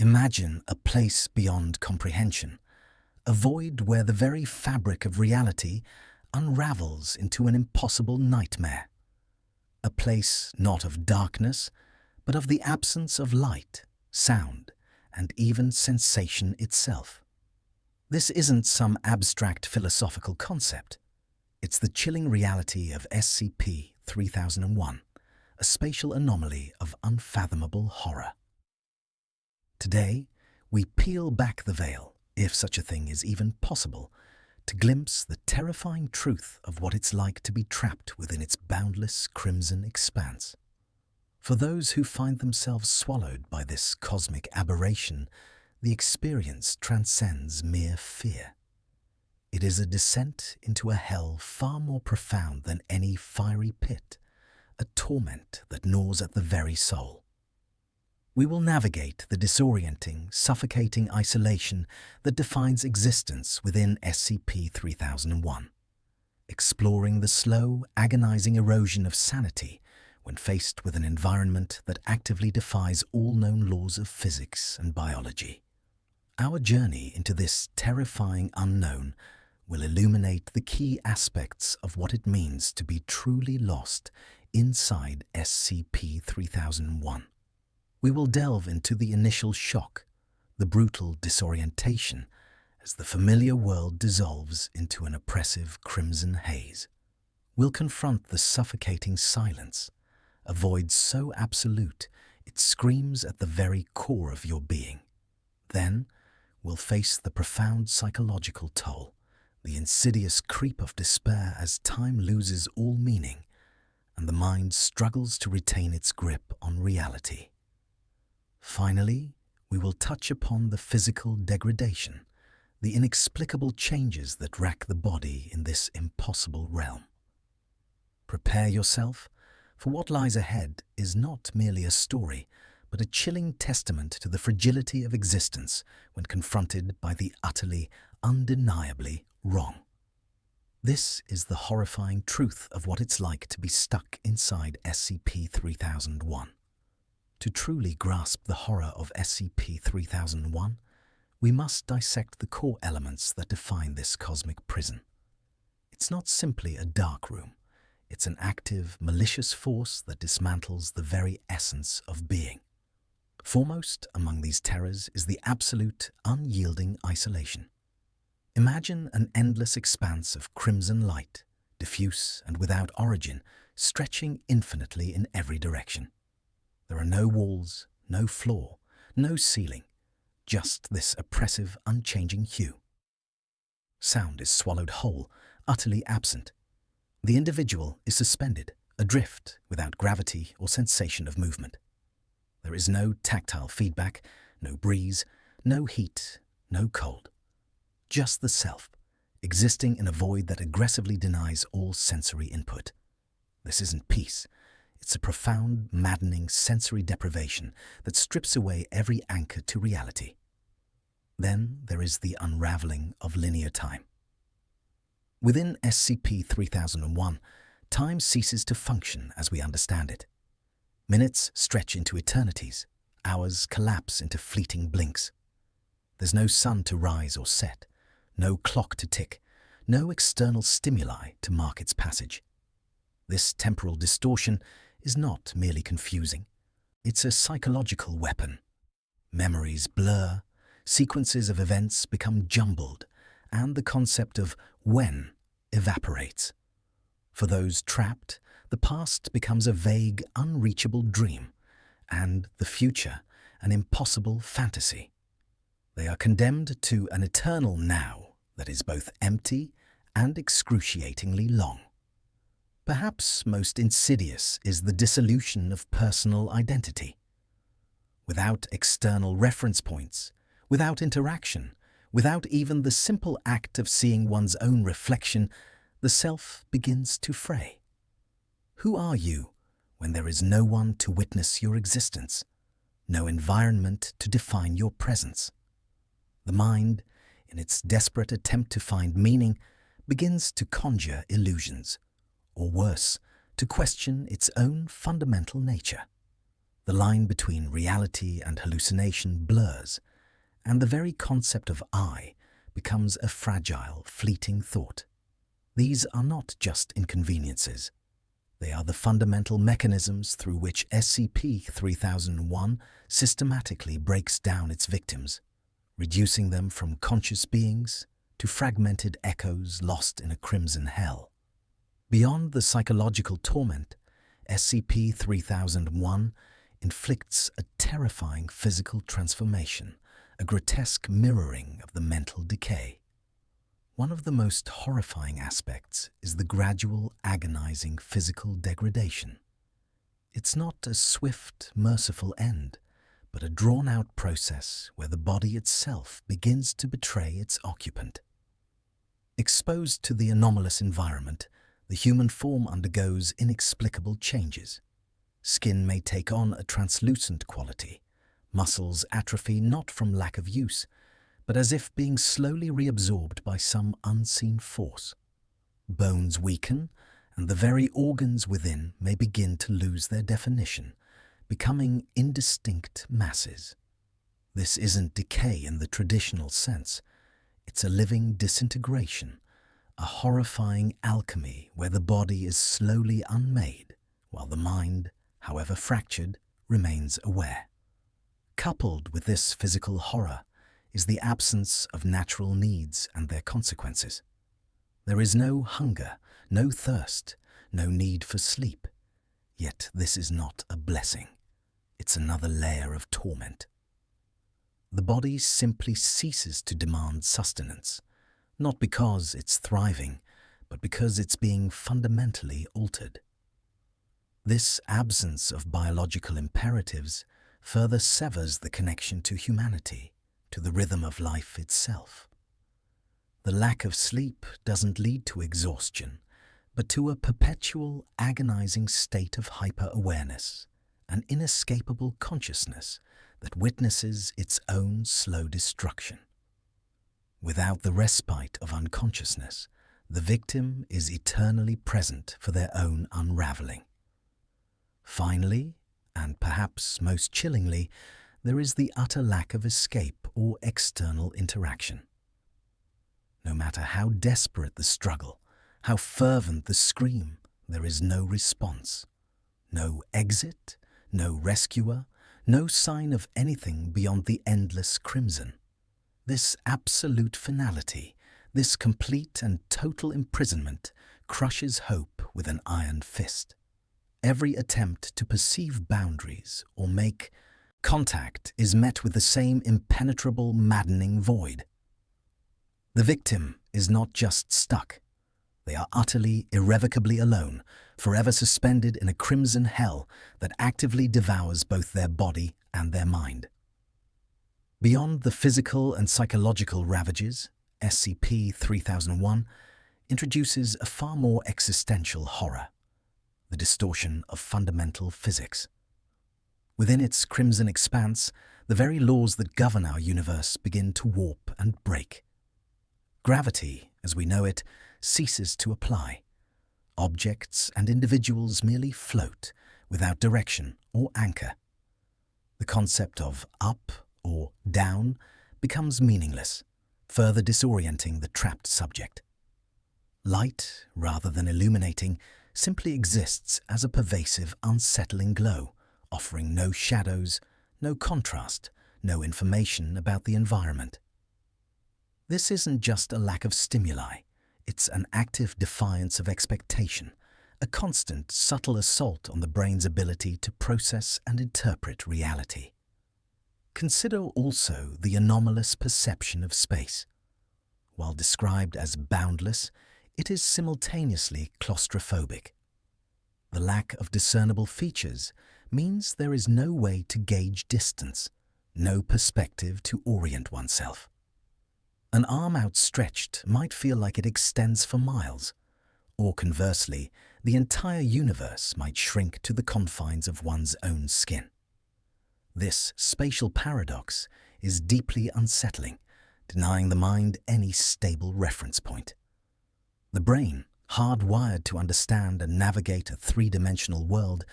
Imagine a place beyond comprehension, a void where the very fabric of reality unravels into an impossible nightmare. A place not of darkness, but of the absence of light, sound, and even sensation itself. This isn't some abstract philosophical concept. It's the chilling reality of SCP-3001, a spatial anomaly of unfathomable horror. Today, we peel back the veil, if such a thing is even possible, to glimpse the terrifying truth of what it's like to be trapped within its boundless crimson expanse. For those who find themselves swallowed by this cosmic aberration, the experience transcends mere fear. It is a descent into a hell far more profound than any fiery pit, a torment that gnaws at the very soul. We will navigate the disorienting, suffocating isolation that defines existence within SCP-3001, exploring the slow, agonizing erosion of sanity when faced with an environment that actively defies all known laws of physics and biology. Our journey into this terrifying unknown will illuminate the key aspects of what it means to be truly lost inside SCP-3001. We will delve into the initial shock, the brutal disorientation, as the familiar world dissolves into an oppressive crimson haze. We'll confront the suffocating silence, a void so absolute it screams at the very core of your being. Then, we'll face the profound psychological toll, the insidious creep of despair as time loses all meaning and the mind struggles to retain its grip on reality. Finally, we will touch upon the physical degradation, the inexplicable changes that rack the body in this impossible realm. Prepare yourself, for what lies ahead is not merely a story, but a chilling testament to the fragility of existence when confronted by the utterly, undeniably wrong. This is the horrifying truth of what it's like to be stuck inside SCP-3001. To truly grasp the horror of SCP-3001, we must dissect the core elements that define this cosmic prison. It's not simply a dark room. It's an active, malicious force that dismantles the very essence of being. Foremost among these terrors is the absolute, unyielding isolation. Imagine an endless expanse of crimson light, diffuse and without origin, stretching infinitely in every direction. There are no walls, no floor, no ceiling, just this oppressive, unchanging hue. Sound is swallowed whole, utterly absent. The individual is suspended, adrift, without gravity or sensation of movement. There is no tactile feedback, no breeze, no heat, no cold. Just the self, existing in a void that aggressively denies all sensory input. This isn't peace. It's a profound, maddening sensory deprivation that strips away every anchor to reality. Then there is the unraveling of linear time. Within SCP-3001, time ceases to function as we understand it. Minutes stretch into eternities, hours collapse into fleeting blinks. There's no sun to rise or set, no clock to tick, no external stimuli to mark its passage. This temporal distortion is not merely confusing. It's a psychological weapon. Memories blur, sequences of events become jumbled, and the concept of when evaporates. For those trapped, the past becomes a vague, unreachable dream, and the future an impossible fantasy. They are condemned to an eternal now that is both empty and excruciatingly long. Perhaps most insidious is the dissolution of personal identity. Without external reference points, without interaction, without even the simple act of seeing one's own reflection, the self begins to fray. Who are you when there is no one to witness your existence, no environment to define your presence? The mind, in its desperate attempt to find meaning, begins to conjure illusions, or worse, to question its own fundamental nature. The line between reality and hallucination blurs, and the very concept of I becomes a fragile, fleeting thought. These are not just inconveniences. They are the fundamental mechanisms through which SCP-3001 systematically breaks down its victims, reducing them from conscious beings to fragmented echoes lost in a crimson hell. Beyond the psychological torment, SCP-3001 inflicts a terrifying physical transformation, a grotesque mirroring of the mental decay. One of the most horrifying aspects is the gradual, agonizing physical degradation. It's not a swift, merciful end, but a drawn-out process where the body itself begins to betray its occupant. Exposed to the anomalous environment, the human form undergoes inexplicable changes. Skin may take on a translucent quality. Muscles atrophy not from lack of use, but as if being slowly reabsorbed by some unseen force. Bones weaken, and the very organs within may begin to lose their definition, becoming indistinct masses. This isn't decay in the traditional sense. It's a living disintegration, a horrifying alchemy where the body is slowly unmade, while the mind, however fractured, remains aware. Coupled with this physical horror is the absence of natural needs and their consequences. There is no hunger, no thirst, no need for sleep. Yet this is not a blessing. It's another layer of torment. The body simply ceases to demand sustenance, not because it's thriving, but because it's being fundamentally altered. This absence of biological imperatives further severs the connection to humanity, to the rhythm of life itself. The lack of sleep doesn't lead to exhaustion, but to a perpetual, agonizing state of hyper-awareness, an inescapable consciousness that witnesses its own slow destruction. Without the respite of unconsciousness, the victim is eternally present for their own unraveling. Finally, and perhaps most chillingly, there is the utter lack of escape or external interaction. No matter how desperate the struggle, how fervent the scream, there is no response. No exit, no rescuer, no sign of anything beyond the endless crimson. This absolute finality, this complete and total imprisonment, crushes hope with an iron fist. Every attempt to perceive boundaries or make contact is met with the same impenetrable, maddening void. The victim is not just stuck. They are utterly, irrevocably alone, forever suspended in a crimson hell that actively devours both their body and their mind. Beyond the physical and psychological ravages, SCP-3001 introduces a far more existential horror: the distortion of fundamental physics. Within its crimson expanse, the very laws that govern our universe begin to warp and break. Gravity, as we know it, ceases to apply. Objects and individuals merely float, without direction or anchor. The concept of up or down becomes meaningless, further disorienting the trapped subject. Light, rather than illuminating, simply exists as a pervasive, unsettling glow, offering no shadows, no contrast, no information about the environment. This isn't just a lack of stimuli, it's an active defiance of expectation, a constant, subtle assault on the brain's ability to process and interpret reality. Consider also the anomalous perception of space. While described as boundless, it is simultaneously claustrophobic. The lack of discernible features means there is no way to gauge distance, no perspective to orient oneself. An arm outstretched might feel like it extends for miles, or conversely, the entire universe might shrink to the confines of one's own skin. This spatial paradox is deeply unsettling, denying the mind any stable reference point. The brain, hardwired to understand and navigate a three-dimensional world,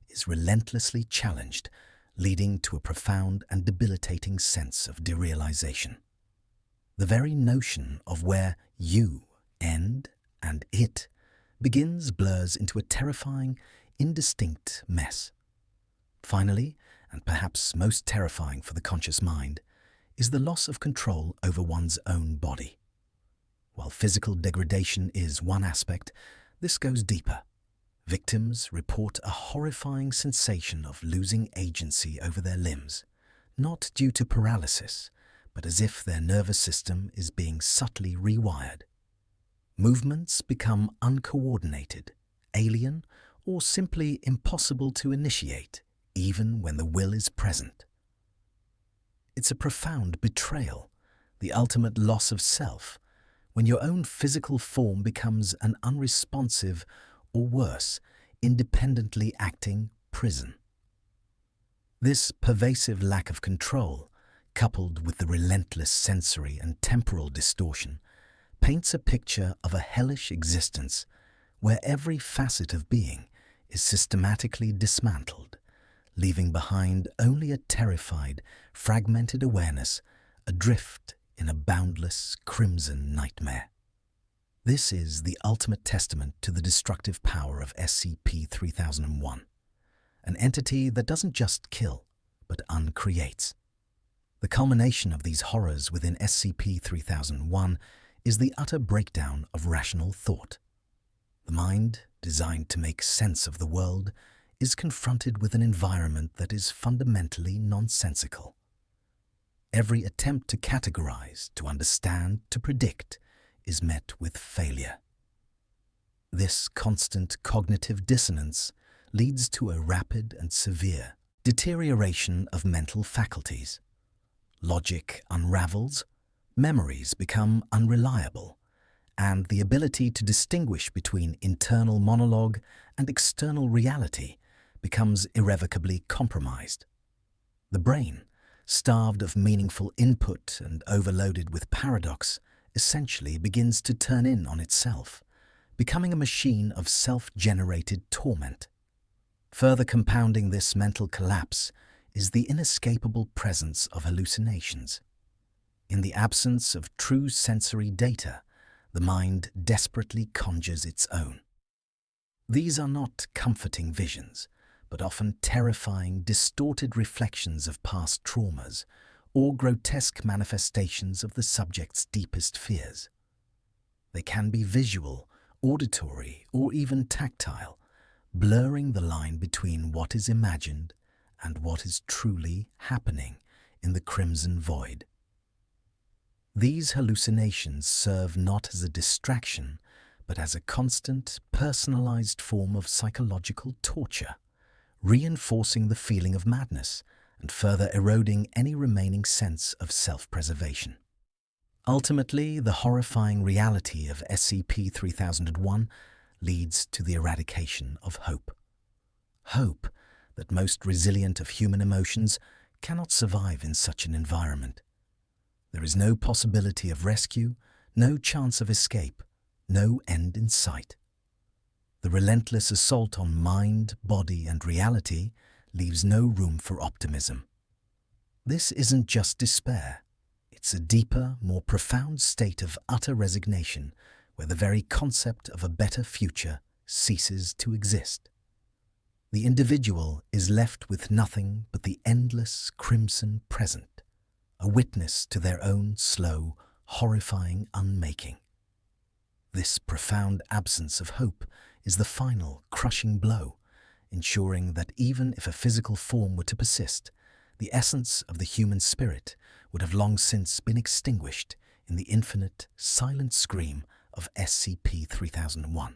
is relentlessly challenged, leading to a profound and debilitating sense of derealization. The very notion of where you end and it begins blurs into a terrifying, indistinct mess. Finally, and perhaps most terrifying for the conscious mind, is the loss of control over one's own body. While physical degradation is one aspect, this goes deeper. Victims report a horrifying sensation of losing agency over their limbs, not due to paralysis, but as if their nervous system is being subtly rewired. Movements become uncoordinated, alien, or simply impossible to initiate, even when the will is present. It's a profound betrayal, the ultimate loss of self, when your own physical form becomes an unresponsive, or worse, independently acting prison. This pervasive lack of control, coupled with the relentless sensory and temporal distortion, paints a picture of a hellish existence where every facet of being is systematically dismantled, leaving behind only a terrified, fragmented awareness adrift in a boundless crimson nightmare. This is the ultimate testament to the destructive power of SCP-3001, an entity that doesn't just kill, but uncreates. The culmination of these horrors within SCP-3001 is the utter breakdown of rational thought. The mind, designed to make sense of the world, is confronted with an environment that is fundamentally nonsensical. Every attempt to categorize, to understand, to predict is met with failure. This constant cognitive dissonance leads to a rapid and severe deterioration of mental faculties. Logic unravels, memories become unreliable, and the ability to distinguish between internal monologue and external reality becomes irrevocably compromised. The brain, starved of meaningful input and overloaded with paradox, essentially begins to turn in on itself, becoming a machine of self-generated torment. Further compounding this mental collapse is the inescapable presence of hallucinations. In the absence of true sensory data, the mind desperately conjures its own. These are not comforting visions, but often terrifying, distorted reflections of past traumas or grotesque manifestations of the subject's deepest fears. They can be visual, auditory, or even tactile, blurring the line between what is imagined and what is truly happening in the crimson void. These hallucinations serve not as a distraction, but as a constant, personalized form of psychological torture, reinforcing the feeling of madness and further eroding any remaining sense of self-preservation. Ultimately, the horrifying reality of SCP-3001 leads to the eradication of hope. Hope, that most resilient of human emotions, cannot survive in such an environment. There is no possibility of rescue, no chance of escape, no end in sight. The relentless assault on mind, body, and reality leaves no room for optimism. This isn't just despair. It's a deeper, more profound state of utter resignation where the very concept of a better future ceases to exist. The individual is left with nothing but the endless crimson present, a witness to their own slow, horrifying unmaking. This profound absence of hope is the final, crushing blow, ensuring that even if a physical form were to persist, the essence of the human spirit would have long since been extinguished in the infinite, silent scream of SCP-3001.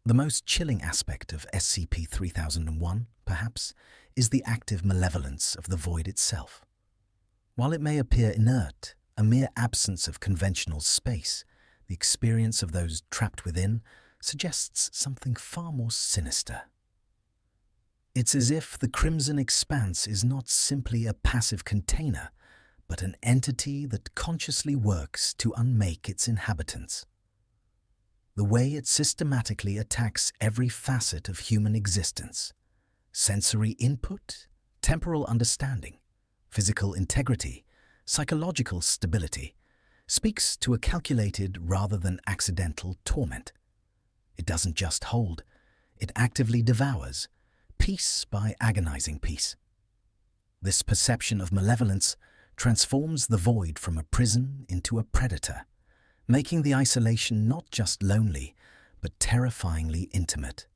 The most chilling aspect of SCP-3001, perhaps, is the active malevolence of the void itself. While it may appear inert, a mere absence of conventional space, the experience of those trapped within suggests something far more sinister. It's as if the crimson expanse is not simply a passive container, but an entity that consciously works to unmake its inhabitants. The way it systematically attacks every facet of human existence, sensory input, temporal understanding, physical integrity, psychological stability, speaks to a calculated rather than accidental torment. It doesn't just hold, it actively devours, piece by agonizing piece. This perception of malevolence transforms the void from a prison into a predator, making the isolation not just lonely, but terrifyingly intimate.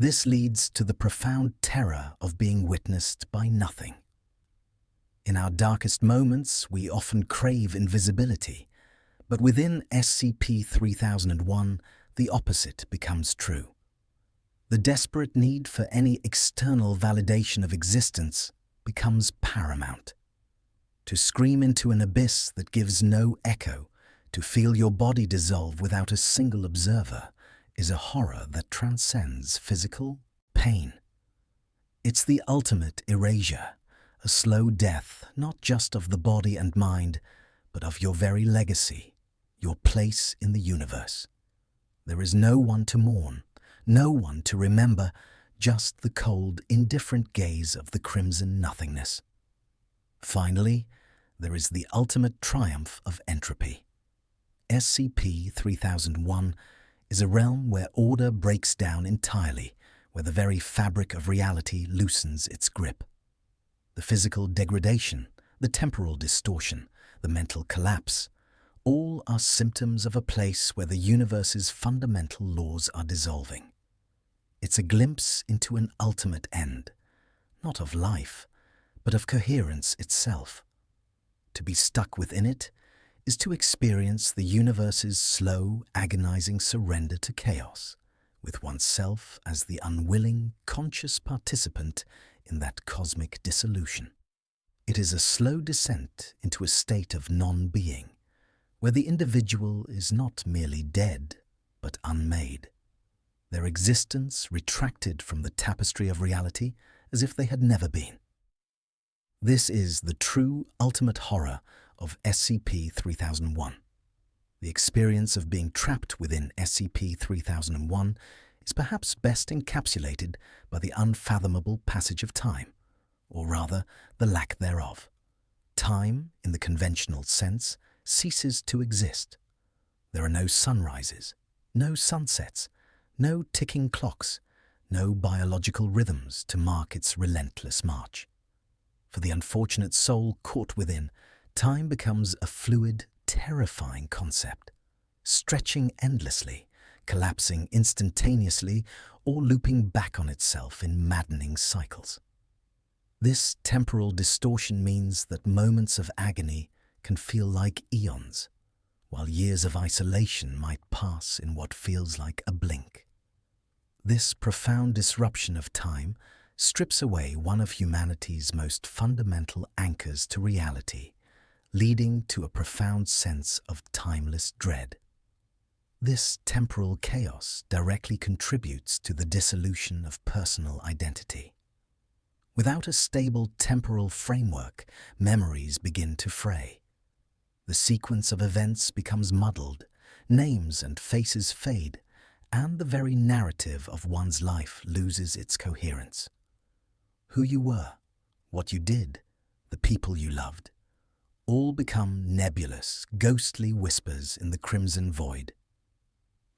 This leads to the profound terror of being witnessed by nothing. In our darkest moments, we often crave invisibility, but within SCP-3001, the opposite becomes true. The desperate need for any external validation of existence becomes paramount. To scream into an abyss that gives no echo, to feel your body dissolve without a single observer, is a horror that transcends physical pain. It's the ultimate erasure, a slow death not just of the body and mind, but of your very legacy, your place in the universe. There is no one to mourn, no one to remember, just the cold, indifferent gaze of the crimson nothingness. Finally, there is the ultimate triumph of entropy. SCP-3001 is a realm where order breaks down entirely, where the very fabric of reality loosens its grip. The physical degradation, the temporal distortion, the mental collapse, all are symptoms of a place where the universe's fundamental laws are dissolving. It's a glimpse into an ultimate end, not of life, but of coherence itself. To be stuck within it is to experience the universe's slow, agonizing surrender to chaos, with oneself as the unwilling, conscious participant in that cosmic dissolution. It is a slow descent into a state of non-being, where the individual is not merely dead, but unmade. Their existence retracted from the tapestry of reality as if they had never been. This is the true ultimate horror of SCP-3001. The experience of being trapped within SCP-3001 is perhaps best encapsulated by the unfathomable passage of time, or rather, the lack thereof. Time, in the conventional sense, ceases to exist. There are no sunrises, no sunsets, no ticking clocks, no biological rhythms to mark its relentless march. For the unfortunate soul caught within, time becomes a fluid, terrifying concept, stretching endlessly, collapsing instantaneously, or looping back on itself in maddening cycles. This temporal distortion means that moments of agony can feel like eons, while years of isolation might pass in what feels like a blink. This profound disruption of time strips away one of humanity's most fundamental anchors to reality, leading to a profound sense of timeless dread. This temporal chaos directly contributes to the dissolution of personal identity. Without a stable temporal framework, memories begin to fray. The sequence of events becomes muddled, names and faces fade, and the very narrative of one's life loses its coherence. Who you were, what you did, the people you loved, all become nebulous, ghostly whispers in the crimson void.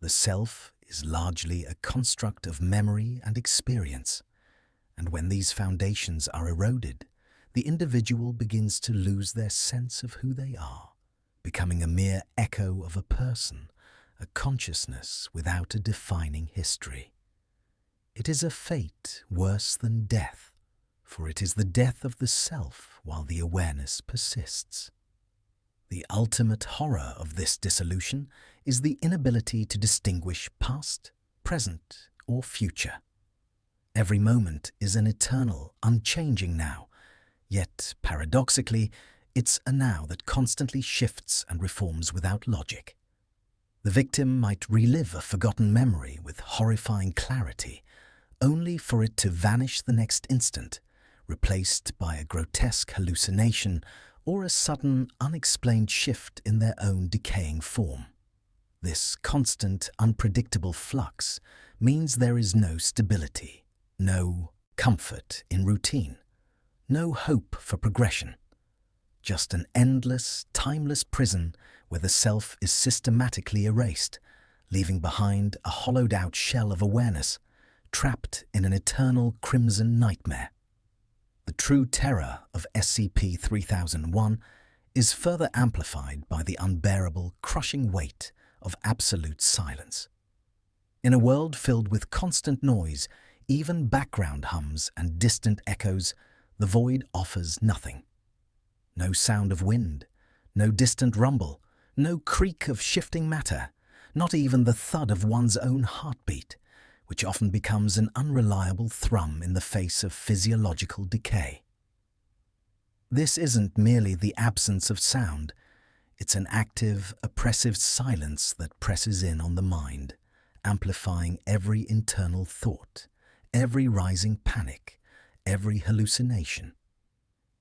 The self is largely a construct of memory and experience, and when these foundations are eroded, the individual begins to lose their sense of who they are, becoming a mere echo of a person, a consciousness without a defining history. It is a fate worse than death, for it is the death of the self while the awareness persists. The ultimate horror of this dissolution is the inability to distinguish past, present, or future. Every moment is an eternal, unchanging now, yet, paradoxically, it's a now that constantly shifts and reforms without logic. The victim might relive a forgotten memory with horrifying clarity, only for it to vanish the next instant, replaced by a grotesque hallucination or a sudden, unexplained shift in their own decaying form. This constant, unpredictable flux means there is no stability, no comfort in routine, no hope for progression. Just an endless, timeless prison where the self is systematically erased, leaving behind a hollowed-out shell of awareness, trapped in an eternal crimson nightmare. The true terror of SCP-3001 is further amplified by the unbearable, crushing weight of absolute silence. In a world filled with constant noise, even background hums and distant echoes, the void offers nothing. No sound of wind, no distant rumble, no creak of shifting matter, not even the thud of one's own heartbeat, which often becomes an unreliable thrum in the face of physiological decay. This isn't merely the absence of sound, it's an active, oppressive silence that presses in on the mind, amplifying every internal thought, every rising panic, every hallucination.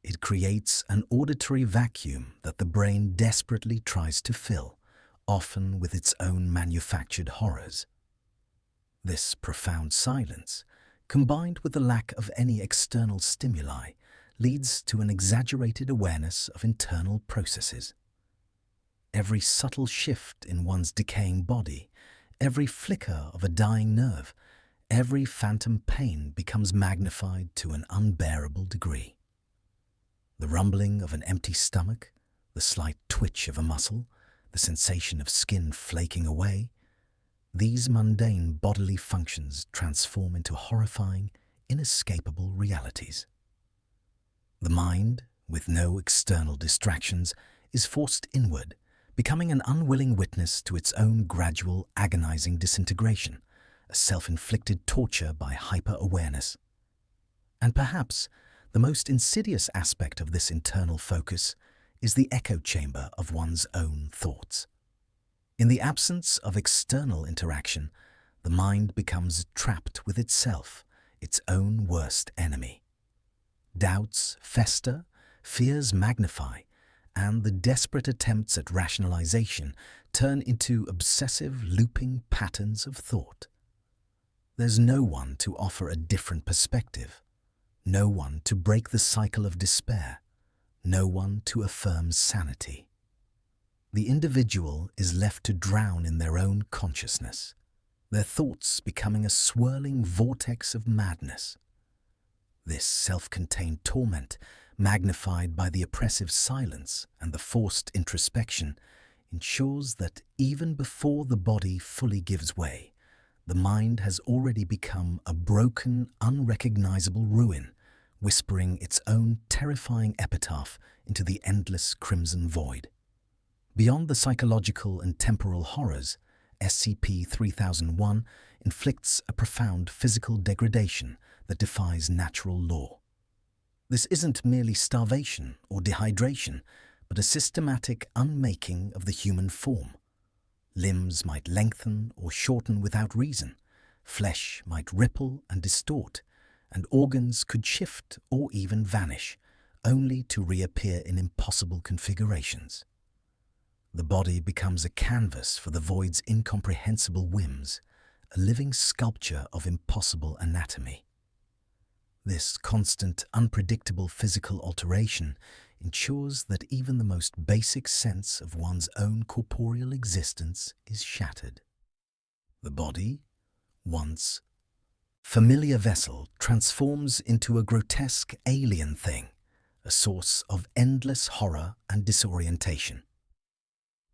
It creates an auditory vacuum that the brain desperately tries to fill, often with its own manufactured horrors. This profound silence, combined with the lack of any external stimuli, leads to an exaggerated awareness of internal processes. Every subtle shift in one's decaying body, every flicker of a dying nerve, every phantom pain becomes magnified to an unbearable degree. The rumbling of an empty stomach, the slight twitch of a muscle, the sensation of skin flaking away, these mundane bodily functions transform into horrifying, inescapable realities. The mind, with no external distractions, is forced inward, becoming an unwilling witness to its own gradual, agonizing disintegration, a self-inflicted torture by hyper-awareness. And perhaps the most insidious aspect of this internal focus is the echo chamber of one's own thoughts. In the absence of external interaction, the mind becomes trapped with itself, its own worst enemy. Doubts fester, fears magnify, and the desperate attempts at rationalization turn into obsessive, looping patterns of thought. There's no one to offer a different perspective, no one to break the cycle of despair, no one to affirm sanity. The individual is left to drown in their own consciousness, their thoughts becoming a swirling vortex of madness. This self-contained torment, magnified by the oppressive silence and the forced introspection, ensures that even before the body fully gives way, the mind has already become a broken, unrecognizable ruin, whispering its own terrifying epitaph into the endless crimson void. Beyond the psychological and temporal horrors, SCP-3001 inflicts a profound physical degradation that defies natural law. This isn't merely starvation or dehydration, but a systematic unmaking of the human form. Limbs might lengthen or shorten without reason, flesh might ripple and distort, and organs could shift or even vanish, only to reappear in impossible configurations. The body becomes a canvas for the void's incomprehensible whims, a living sculpture of impossible anatomy. This constant, unpredictable physical alteration ensures that even the most basic sense of one's own corporeal existence is shattered. The body, once familiar vessel, transforms into a grotesque alien thing, a source of endless horror and disorientation.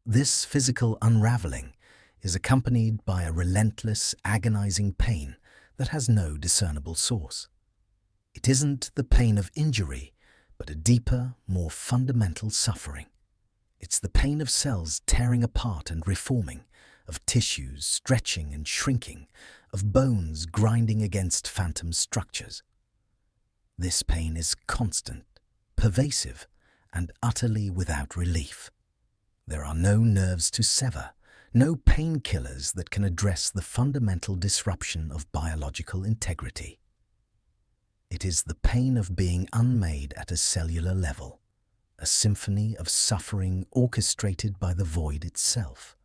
This physical unraveling is accompanied by a relentless, agonizing pain that has no discernible source. It isn't the pain of injury, but a deeper, more fundamental suffering. It's the pain of cells tearing apart and reforming, of tissues stretching and shrinking, of bones grinding against phantom structures. This pain is constant, pervasive, and utterly without relief. There are no nerves to sever, no painkillers that can address the fundamental disruption of biological integrity. It is the pain of being unmade at a cellular level, a symphony of suffering orchestrated by the void itself,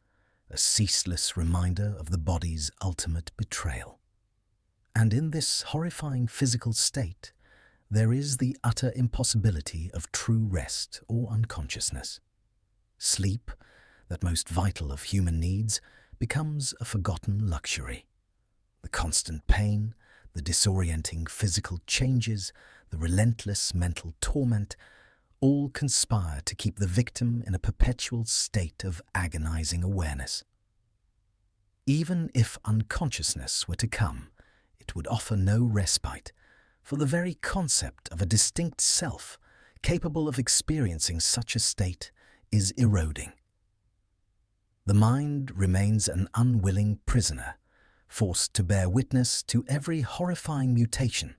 a ceaseless reminder of the body's ultimate betrayal. And in this horrifying physical state, there is the utter impossibility of true rest or unconsciousness. Sleep, that most vital of human needs, becomes a forgotten luxury. The constant pain, the disorienting physical changes, the relentless mental torment, all conspire to keep the victim in a perpetual state of agonizing awareness. Even if unconsciousness were to come, it would offer no respite, for the very concept of a distinct self capable of experiencing such a state is eroding. The mind remains an unwilling prisoner, forced to bear witness to every horrifying mutation,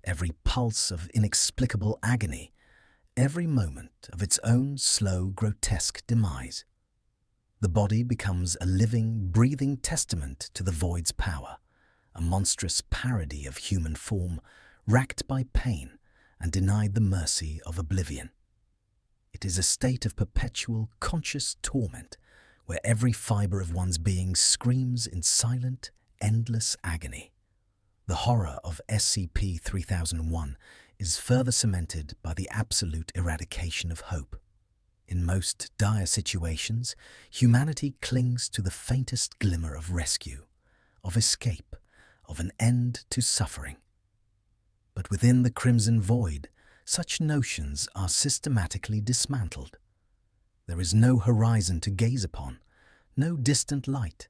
every pulse of inexplicable agony, every moment of its own slow, grotesque demise. The body becomes a living, breathing testament to the void's power, a monstrous parody of human form, racked by pain and denied the mercy of oblivion. It is a state of perpetual conscious torment, where every fibre of one's being screams in silent, endless agony. The horror of SCP-3001 is further cemented by the absolute eradication of hope. In most dire situations, humanity clings to the faintest glimmer of rescue, of escape, of an end to suffering. But within the Crimson Void, such notions are systematically dismantled. There is no horizon to gaze upon, no distant light,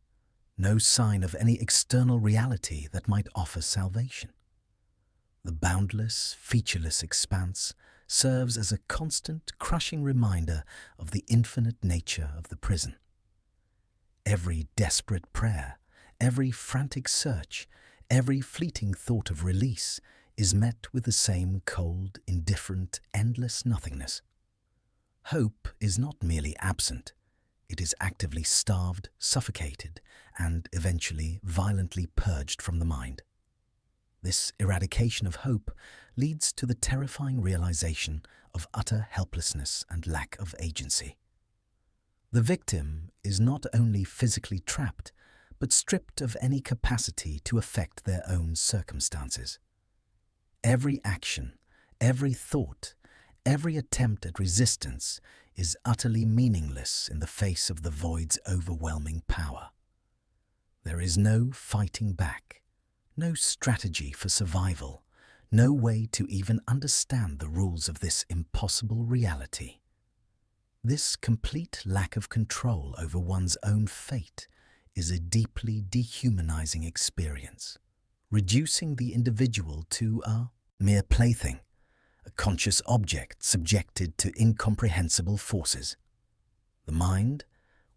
no sign of any external reality that might offer salvation. The boundless, featureless expanse serves as a constant, crushing reminder of the infinite nature of the prison. Every desperate prayer, every frantic search, every fleeting thought of release is met with the same cold, indifferent, endless nothingness. Hope is not merely absent. It is actively starved, suffocated, and eventually violently purged from the mind. This eradication of hope leads to the terrifying realization of utter helplessness and lack of agency. The victim is not only physically trapped, but stripped of any capacity to affect their own circumstances. Every action, every thought, every attempt at resistance is utterly meaningless in the face of the void's overwhelming power. There is no fighting back, no strategy for survival, no way to even understand the rules of this impossible reality. This complete lack of control over one's own fate is a deeply dehumanizing experience, reducing the individual to a mere plaything, a conscious object subjected to incomprehensible forces. The mind,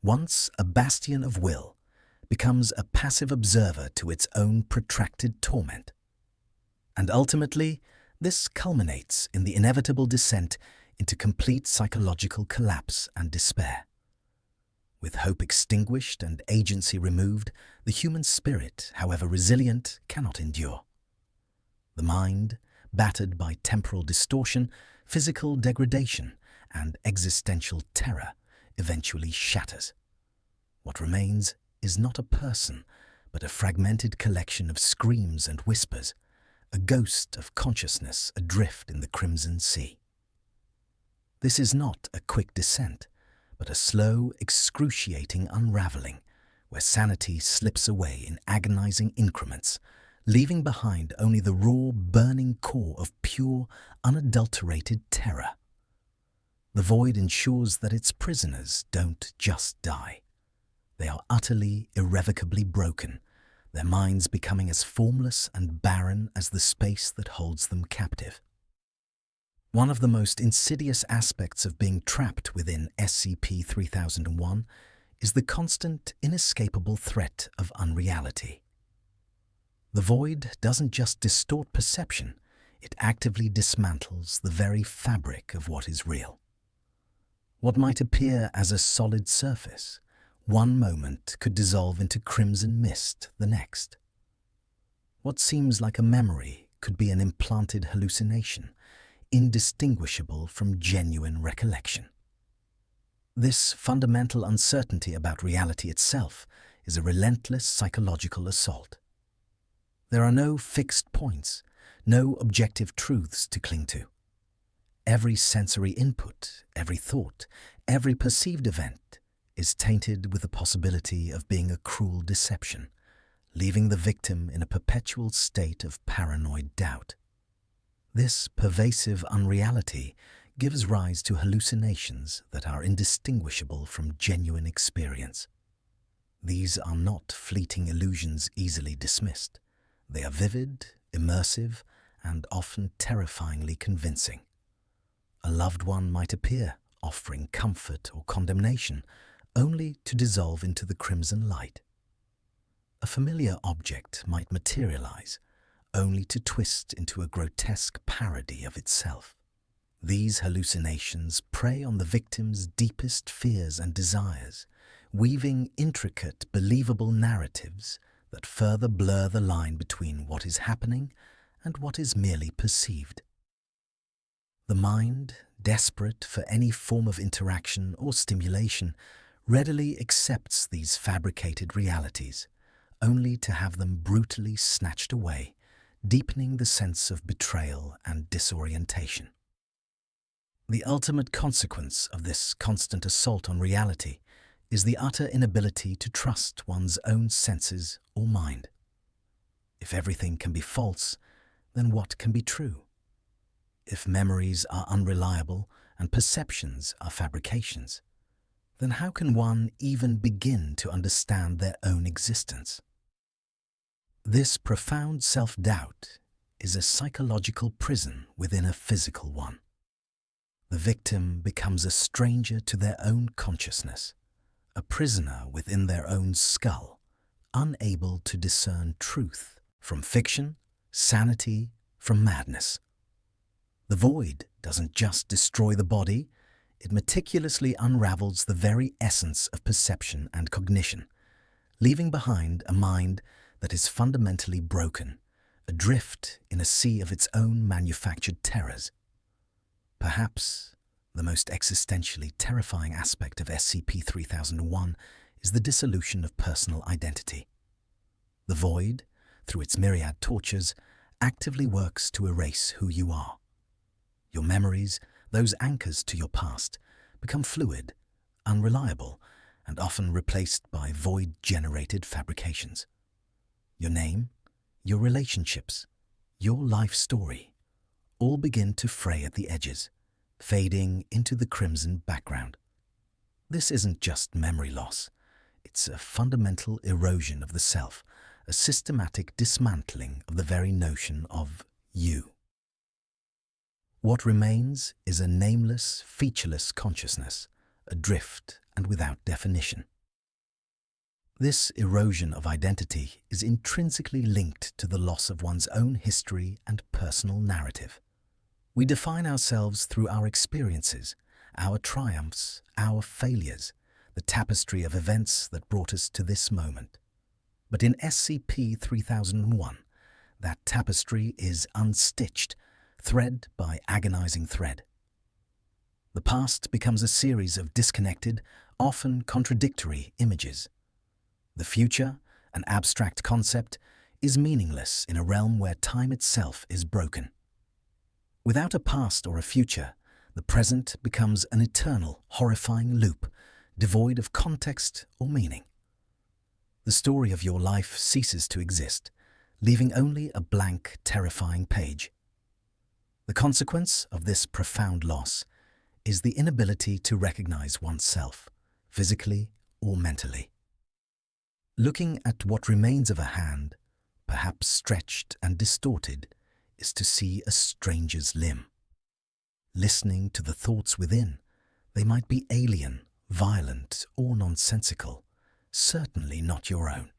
once a bastion of will, becomes a passive observer to its own protracted torment. And ultimately, this culminates in the inevitable descent into complete psychological collapse and despair. With hope extinguished and agency removed, the human spirit, however resilient, cannot endure. The mind, battered by temporal distortion, physical degradation, and existential terror, eventually shatters. What remains is not a person, but a fragmented collection of screams and whispers, a ghost of consciousness adrift in the crimson sea. This is not a quick descent, but a slow, excruciating unraveling, where sanity slips away in agonizing increments, leaving behind only the raw, burning core of pure, unadulterated terror. The void ensures that its prisoners don't just die. They are utterly, irrevocably broken, their minds becoming as formless and barren as the space that holds them captive. One of the most insidious aspects of being trapped within SCP-3001 is the constant, inescapable threat of unreality. The void doesn't just distort perception, it actively dismantles the very fabric of what is real. What might appear as a solid surface, one moment could dissolve into crimson mist the next. What seems like a memory could be an implanted hallucination, indistinguishable from genuine recollection. This fundamental uncertainty about reality itself is a relentless psychological assault. There are no fixed points, no objective truths to cling to. Every sensory input, every thought, every perceived event is tainted with the possibility of being a cruel deception, leaving the victim in a perpetual state of paranoid doubt. This pervasive unreality gives rise to hallucinations that are indistinguishable from genuine experience. These are not fleeting illusions easily dismissed. They are vivid, immersive, and often terrifyingly convincing. A loved one might appear, offering comfort or condemnation, only to dissolve into the crimson light. A familiar object might materialize, only to twist into a grotesque parody of itself. These hallucinations prey on the victim's deepest fears and desires, weaving intricate, believable narratives that further blur the line between what is happening and what is merely perceived. The mind, desperate for any form of interaction or stimulation, readily accepts these fabricated realities, only to have them brutally snatched away, deepening the sense of betrayal and disorientation. The ultimate consequence of this constant assault on reality is the utter inability to trust one's own senses or mind. If everything can be false, then what can be true? If memories are unreliable and perceptions are fabrications, then how can one even begin to understand their own existence? This profound self-doubt is a psychological prison within a physical one. The victim becomes a stranger to their own consciousness, a prisoner within their own skull, unable to discern truth from fiction, sanity from madness. The void doesn't just destroy the body, it meticulously unravels the very essence of perception and cognition, leaving behind a mind that is fundamentally broken, adrift in a sea of its own manufactured terrors. Perhaps the most existentially terrifying aspect of SCP-3001 is the dissolution of personal identity. The void, through its myriad tortures, actively works to erase who you are. Your memories, those anchors to your past, become fluid, unreliable, and often replaced by void-generated fabrications. Your name, your relationships, your life story, all begin to fray at the edges, fading into the crimson background. This isn't just memory loss, it's a fundamental erosion of the self, a systematic dismantling of the very notion of you. What remains is a nameless, featureless consciousness, adrift and without definition. This erosion of identity is intrinsically linked to the loss of one's own history and personal narrative. We define ourselves through our experiences, our triumphs, our failures, the tapestry of events that brought us to this moment. But in SCP-3001, that tapestry is unstitched, thread by agonizing thread. The past becomes a series of disconnected, often contradictory images. The future, an abstract concept, is meaningless in a realm where time itself is broken. Without a past or a future, the present becomes an eternal, horrifying loop, devoid of context or meaning. The story of your life ceases to exist, leaving only a blank, terrifying page. The consequence of this profound loss is the inability to recognize oneself, physically or mentally. Looking at what remains of a hand, perhaps stretched and distorted, is to see a stranger's limb. Listening to the thoughts within, they might be alien, violent, or nonsensical, certainly not your own.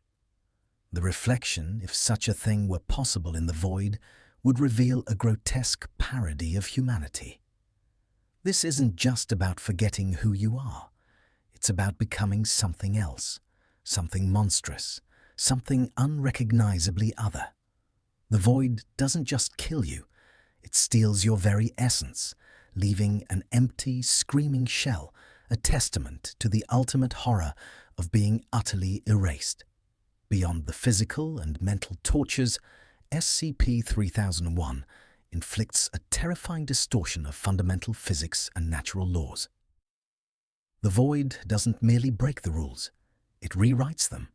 The reflection, if such a thing were possible in the void, would reveal a grotesque parody of humanity. This isn't just about forgetting who you are. It's about becoming something else, something monstrous, something unrecognizably other. The void doesn't just kill you, it steals your very essence, leaving an empty, screaming shell, a testament to the ultimate horror of being utterly erased. Beyond the physical and mental tortures, SCP-3001 inflicts a terrifying distortion of fundamental physics and natural laws. The void doesn't merely break the rules, it rewrites them,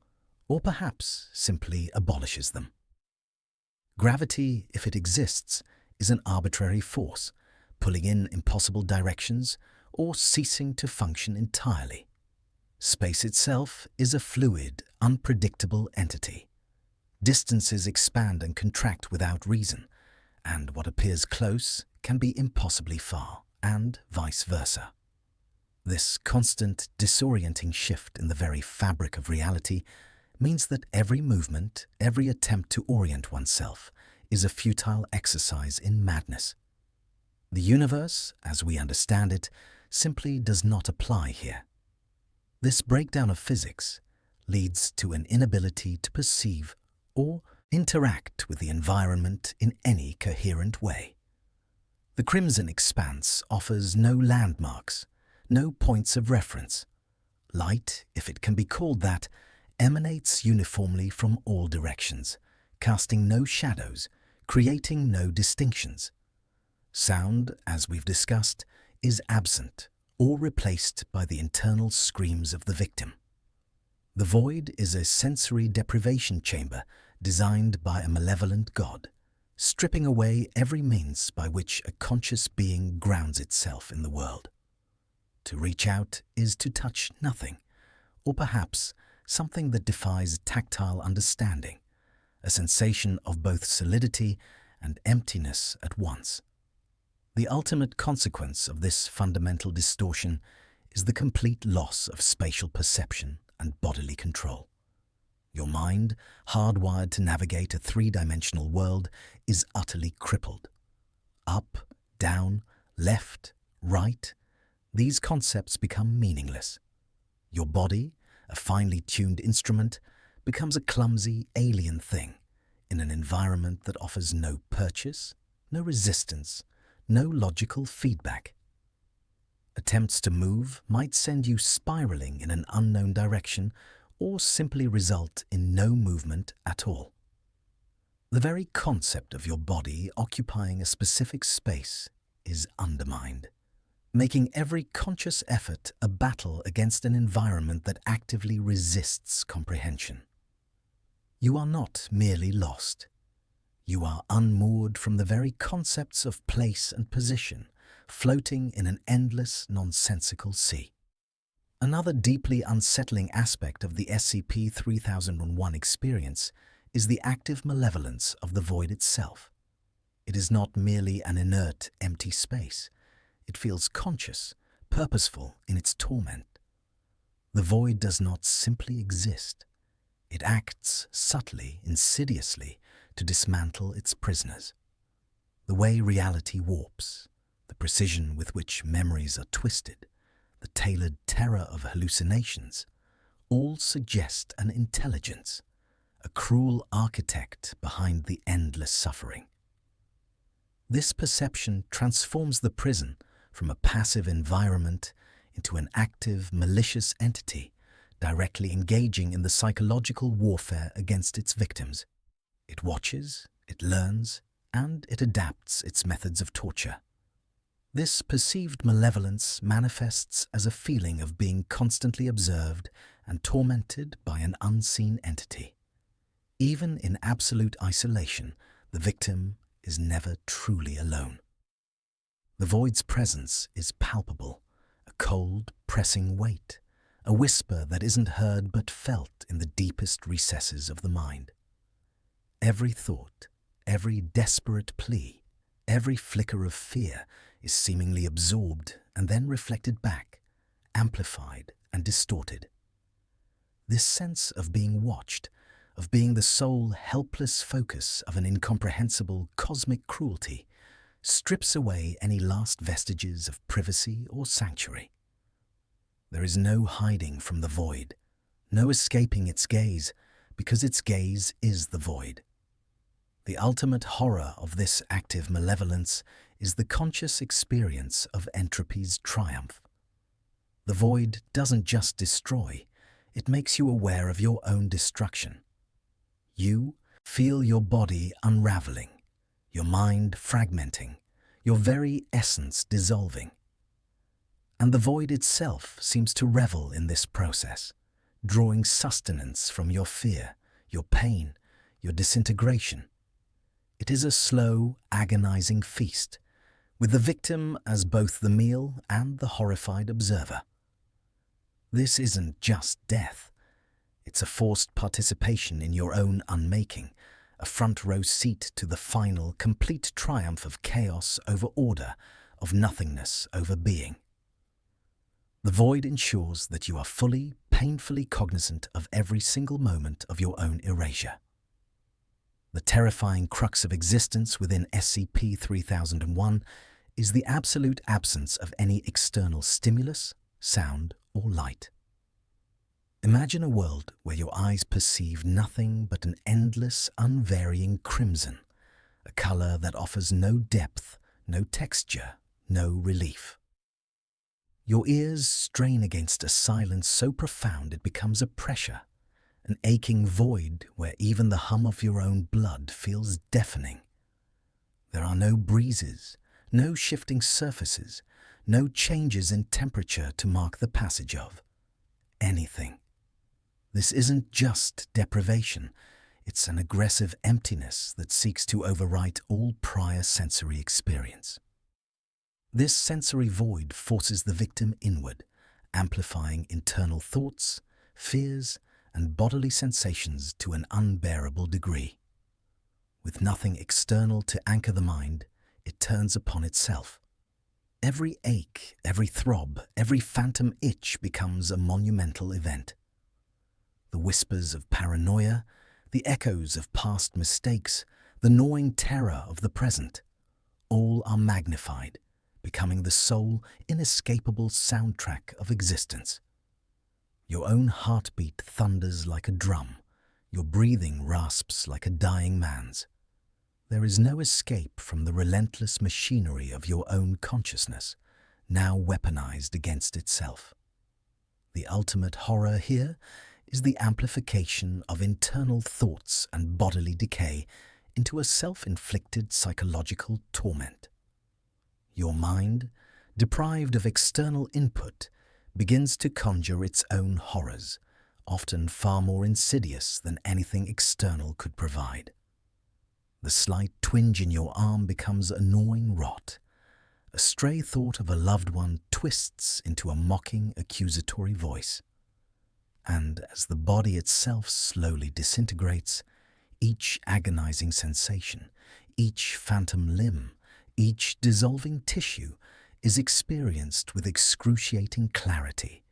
or perhaps simply abolishes them. Gravity, if it exists, is an arbitrary force, pulling in impossible directions or ceasing to function entirely. Space itself is a fluid, unpredictable entity. Distances expand and contract without reason, and what appears close can be impossibly far, and vice versa. This constant, disorienting shift in the very fabric of reality means that every movement, every attempt to orient oneself, is a futile exercise in madness. The universe, as we understand it, simply does not apply here. This breakdown of physics leads to an inability to perceive or interact with the environment in any coherent way. The Crimson Expanse offers no landmarks, no points of reference. Light, if it can be called that, emanates uniformly from all directions, casting no shadows, creating no distinctions. Sound, as we've discussed, is absent or replaced by the internal screams of the victim. The void is a sensory deprivation chamber designed by a malevolent god, stripping away every means by which a conscious being grounds itself in the world. To reach out is to touch nothing, or perhaps something that defies tactile understanding, a sensation of both solidity and emptiness at once. The ultimate consequence of this fundamental distortion is the complete loss of spatial perception and bodily control. Your mind, hardwired to navigate a three-dimensional world, is utterly crippled. Up, down, left, right, these concepts become meaningless. Your body, a finely tuned instrument, becomes a clumsy, alien thing in an environment that offers no purchase, no resistance, no logical feedback. Attempts to move might send you spiraling in an unknown direction or simply result in no movement at all. The very concept of your body occupying a specific space is undermined, making every conscious effort a battle against an environment that actively resists comprehension. You are not merely lost. You are unmoored from the very concepts of place and position, floating in an endless, nonsensical sea. Another deeply unsettling aspect of the SCP-3001 experience is the active malevolence of the void itself. It is not merely an inert, empty space. It feels conscious, purposeful in its torment. The void does not simply exist. It acts subtly, insidiously, to dismantle its prisoners. The way reality warps, the precision with which memories are twisted, the tailored terror of hallucinations, all suggest an intelligence, a cruel architect behind the endless suffering. This perception transforms the prison from a passive environment into an active, malicious entity, directly engaging in the psychological warfare against its victims. It watches, it learns, and it adapts its methods of torture. This perceived malevolence manifests as a feeling of being constantly observed and tormented by an unseen entity. Even in absolute isolation, the victim is never truly alone. The void's presence is palpable, a cold, pressing weight, a whisper that isn't heard but felt in the deepest recesses of the mind. Every thought, every desperate plea, every flicker of fear is seemingly absorbed and then reflected back, amplified and distorted. This sense of being watched, of being the sole helpless focus of an incomprehensible cosmic cruelty, strips away any last vestiges of privacy or sanctuary. There is no hiding from the void, no escaping its gaze, because its gaze is the void. The ultimate horror of this active malevolence is the conscious experience of entropy's triumph. The void doesn't just destroy, it makes you aware of your own destruction. You, Feel your body unraveling, your mind fragmenting, your very essence dissolving. And the void itself seems to revel in this process, drawing sustenance from your fear, your pain, your disintegration. It is a slow, agonizing feast, with the victim as both the meal and the horrified observer. This isn't just death. It's a forced participation in your own unmaking, a front-row seat to the final, complete triumph of chaos over order, of nothingness over being. The void ensures that you are fully, painfully cognizant of every single moment of your own erasure. The terrifying crux of existence within SCP-3001 is the absolute absence of any external stimulus, sound, or light. Imagine a world where your eyes perceive nothing but an endless, unvarying crimson, a color that offers no depth, no texture, no relief. Your ears strain against a silence so profound it becomes a pressure, an aching void where even the hum of your own blood feels deafening. There are no breezes, no shifting surfaces, no changes in temperature to mark the passage of anything. This isn't just deprivation, it's an aggressive emptiness that seeks to overwrite all prior sensory experience. This sensory void forces the victim inward, amplifying internal thoughts, fears, and bodily sensations to an unbearable degree. With nothing external to anchor the mind, it turns upon itself. Every ache, every throb, every phantom itch becomes a monumental event. The whispers of paranoia, the echoes of past mistakes, the gnawing terror of the present, all are magnified, becoming the sole, inescapable soundtrack of existence. Your own heartbeat thunders like a drum, your breathing rasps like a dying man's. There is no escape from the relentless machinery of your own consciousness, now weaponized against itself. The ultimate horror here is the amplification of internal thoughts and bodily decay into a self-inflicted psychological torment. Your mind, deprived of external input, begins to conjure its own horrors, often far more insidious than anything external could provide. The slight twinge in your arm becomes a gnawing rot. A stray thought of a loved one twists into a mocking, accusatory voice. And as the body itself slowly disintegrates, each agonizing sensation, each phantom limb, each dissolving tissue is experienced with excruciating clarity,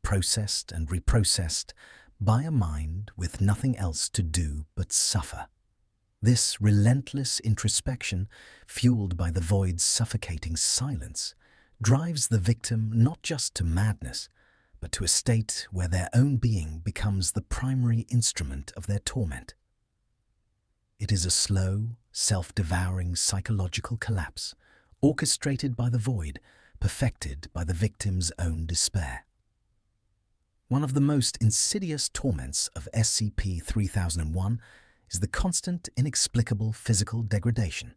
processed and reprocessed by a mind with nothing else to do but suffer. This relentless introspection, fueled by the void's suffocating silence, drives the victim not just to madness, but to a state where their own being becomes the primary instrument of their torment. It is a slow, self-devouring psychological collapse, orchestrated by the void, perfected by the victim's own despair. One of the most insidious torments of SCP-3001 is the constant, inexplicable physical degradation.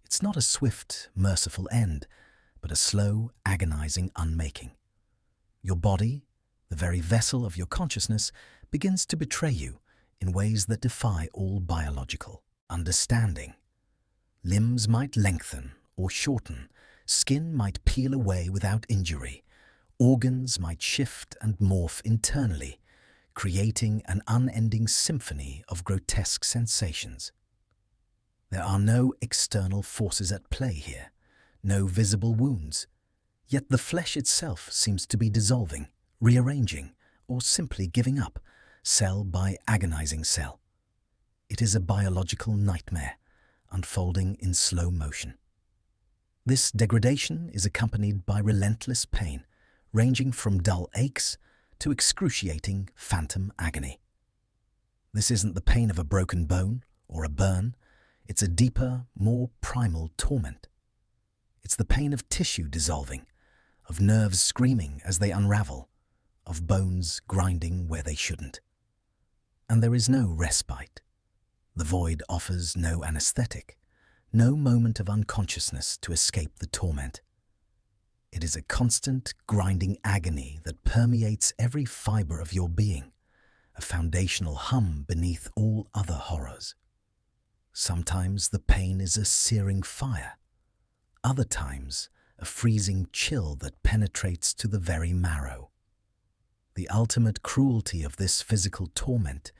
It's not a swift, merciful end, but a slow, agonizing unmaking. Your body, the very vessel of your consciousness, begins to betray you in ways that defy all biological understanding. Limbs might lengthen or shorten, skin might peel away without injury, organs might shift and morph internally, creating an unending symphony of grotesque sensations. There are no external forces at play here, no visible wounds, yet the flesh itself seems to be dissolving, rearranging, or simply giving up, cell by agonizing cell. It is a biological nightmare, unfolding in slow motion. This degradation is accompanied by relentless pain, ranging from dull aches to excruciating phantom agony. This isn't the pain of a broken bone or a burn, it's a deeper, more primal torment. It's the pain of tissue dissolving, of nerves screaming as they unravel, of bones grinding where they shouldn't. And there is no respite. The void offers no anesthetic, no moment of unconsciousness to escape the torment. It is a constant, grinding agony that permeates every fiber of your being, a foundational hum beneath all other horrors. Sometimes the pain is a searing fire. Other times, a freezing chill that penetrates to the very marrow. The ultimate cruelty of this physical torment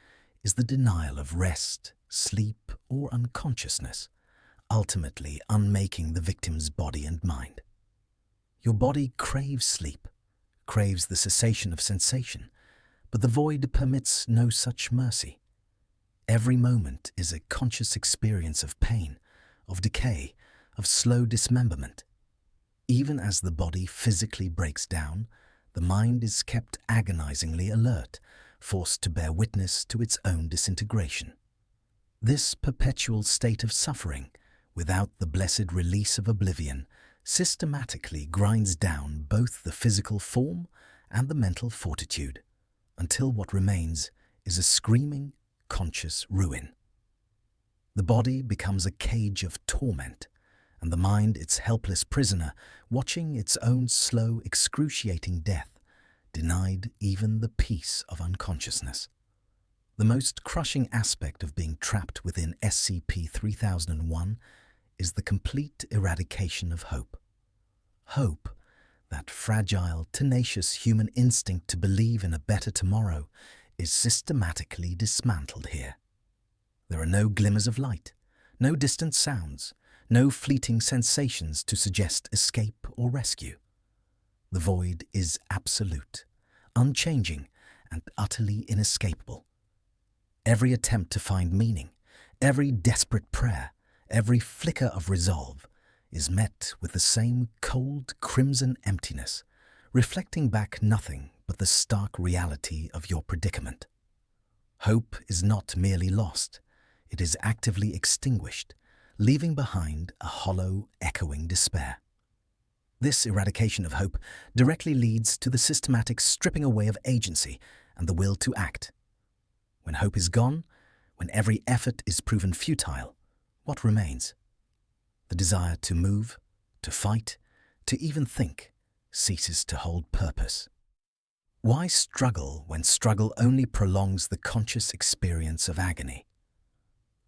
is the denial of rest, sleep, or unconsciousness, ultimately unmaking the victim's body and mind. Your body craves sleep, craves the cessation of sensation, but the void permits no such mercy. Every moment is a conscious experience of pain, of decay, of slow dismemberment. Even as the body physically breaks down, the mind is kept agonizingly alert, forced to bear witness to its own disintegration. This perpetual state of suffering, without the blessed release of oblivion, systematically grinds down both the physical form and the mental fortitude, until what remains is a screaming, conscious ruin. The body becomes a cage of torment, and the mind its helpless prisoner, watching its own slow, excruciating death, denied even the peace of unconsciousness. The most crushing aspect of being trapped within SCP-3001 is the complete eradication of hope. Hope, that fragile, tenacious human instinct to believe in a better tomorrow, is systematically dismantled here. There are no glimmers of light, no distant sounds, no fleeting sensations to suggest escape or rescue. The void is absolute, unchanging, and utterly inescapable. Every attempt to find meaning, every desperate prayer, every flicker of resolve is met with the same cold, crimson emptiness, reflecting back nothing but the stark reality of your predicament. Hope is not merely lost, it is actively extinguished, leaving behind a hollow, echoing despair. This eradication of hope directly leads to the systematic stripping away of agency and the will to act. When hope is gone, when every effort is proven futile, what remains? The desire to move, to fight, to even think, ceases to hold purpose. Why struggle when struggle only prolongs the conscious experience of agony?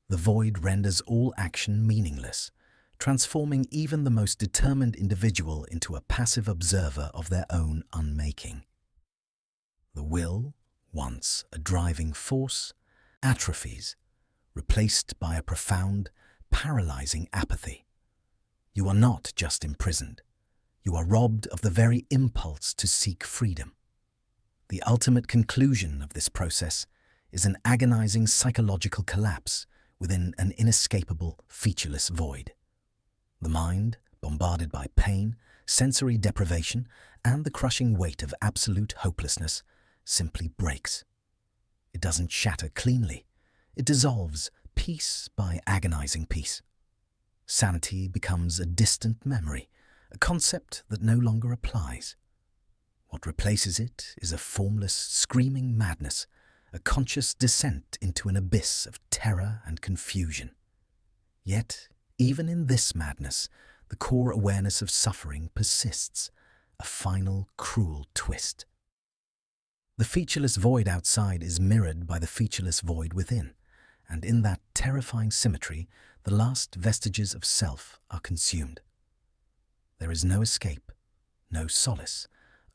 The void renders all action meaningless, transforming even the most determined individual into a passive observer of their own unmaking. The will, once a driving force, atrophies, replaced by a profound, paralyzing apathy. You are not just imprisoned. You are robbed of the very impulse to seek freedom. The ultimate conclusion of this process is an agonizing psychological collapse within an inescapable, featureless void. The mind, bombarded by pain, sensory deprivation, and the crushing weight of absolute hopelessness, simply breaks. It doesn't shatter cleanly. It dissolves piece by agonizing piece. Sanity becomes a distant memory, a concept that no longer applies. What replaces it is a formless, screaming madness, a conscious descent into an abyss of terror and confusion. Yet, even in this madness, the core awareness of suffering persists, a final, cruel twist. The featureless void outside is mirrored by the featureless void within, and in that terrifying symmetry, the last vestiges of self are consumed. There is no escape, no solace,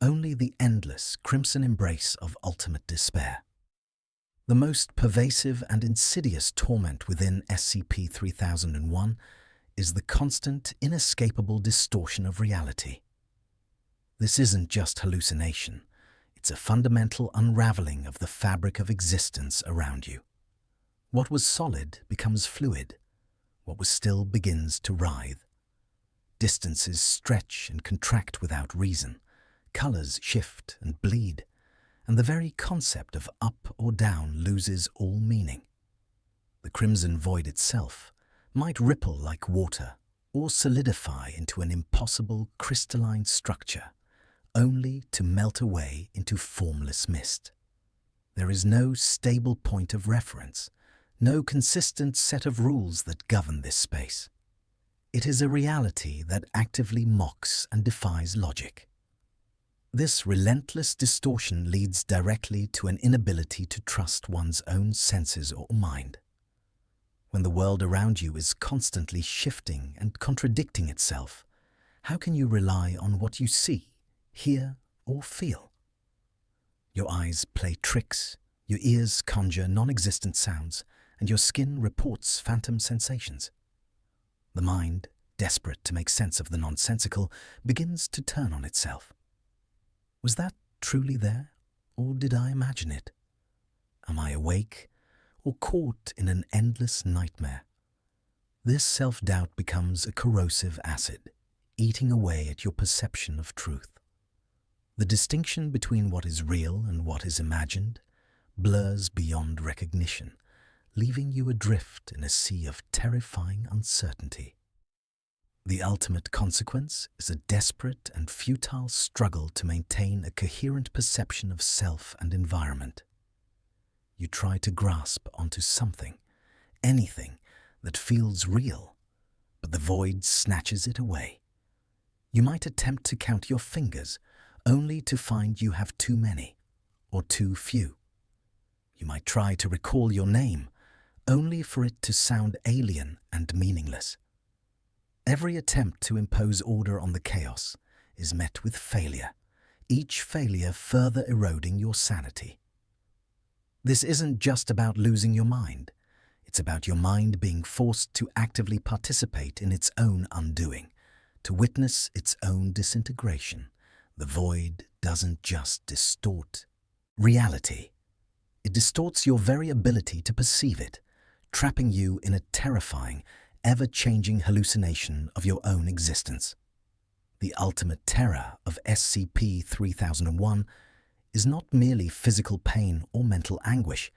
only the endless, crimson embrace of ultimate despair. The most pervasive and insidious torment within SCP-3001 is the constant, inescapable distortion of reality. This isn't just hallucination, it's a fundamental unraveling of the fabric of existence around you. What was solid becomes fluid, what was still begins to writhe. Distances stretch and contract without reason, colors shift and bleed, and the very concept of up or down loses all meaning. The crimson void itself might ripple like water or solidify into an impossible crystalline structure, only to melt away into formless mist. There is no stable point of reference, no consistent set of rules that govern this space. It is a reality that actively mocks and defies logic. This relentless distortion leads directly to an inability to trust one's own senses or mind. When the world around you is constantly shifting and contradicting itself, how can you rely on what you see, hear, or feel? Your eyes play tricks, your ears conjure non-existent sounds, and your skin reports phantom sensations. The mind, desperate to make sense of the nonsensical, begins to turn on itself. Was that truly there, or did I imagine it? Am I awake, or caught in an endless nightmare? This self-doubt becomes a corrosive acid, eating away at your perception of truth. The distinction between what is real and what is imagined blurs beyond recognition, leaving you adrift in a sea of terrifying uncertainty. The ultimate consequence is a desperate and futile struggle to maintain a coherent perception of self and environment. You try to grasp onto something, anything, that feels real, but the void snatches it away. You might attempt to count your fingers, only to find you have too many, or too few. You might try to recall your name, only for it to sound alien and meaningless. Every attempt to impose order on the chaos is met with failure, each failure further eroding your sanity. This isn't just about losing your mind. It's about your mind being forced to actively participate in its own undoing, to witness its own disintegration. The void doesn't just distort reality. It distorts your very ability to perceive it, trapping you in a terrifying, ever-changing hallucination of your own existence. The ultimate terror of SCP-3001 is not merely physical pain or mental anguish,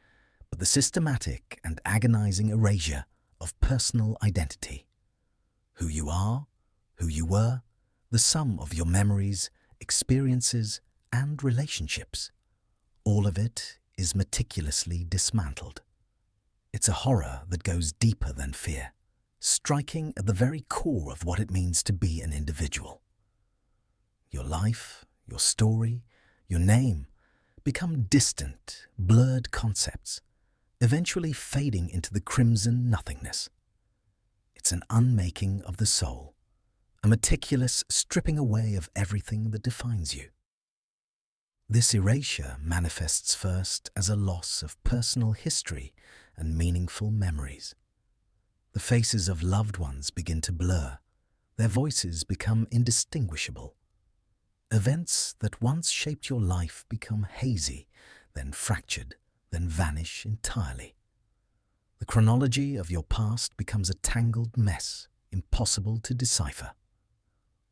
but the systematic and agonizing erasure of personal identity. Who you are, who you were, the sum of your memories, experiences, and relationships. All of it is meticulously dismantled. It's a horror that goes deeper than fear, striking at the very core of what it means to be an individual. Your life, your story, your name become distant, blurred concepts, eventually fading into the crimson nothingness. It's an unmaking of the soul, a meticulous stripping away of everything that defines you. This erasure manifests first as a loss of personal history and meaningful memories. The faces of loved ones begin to blur, their voices become indistinguishable. Events that once shaped your life become hazy, then fractured, then vanish entirely. The chronology of your past becomes a tangled mess, impossible to decipher.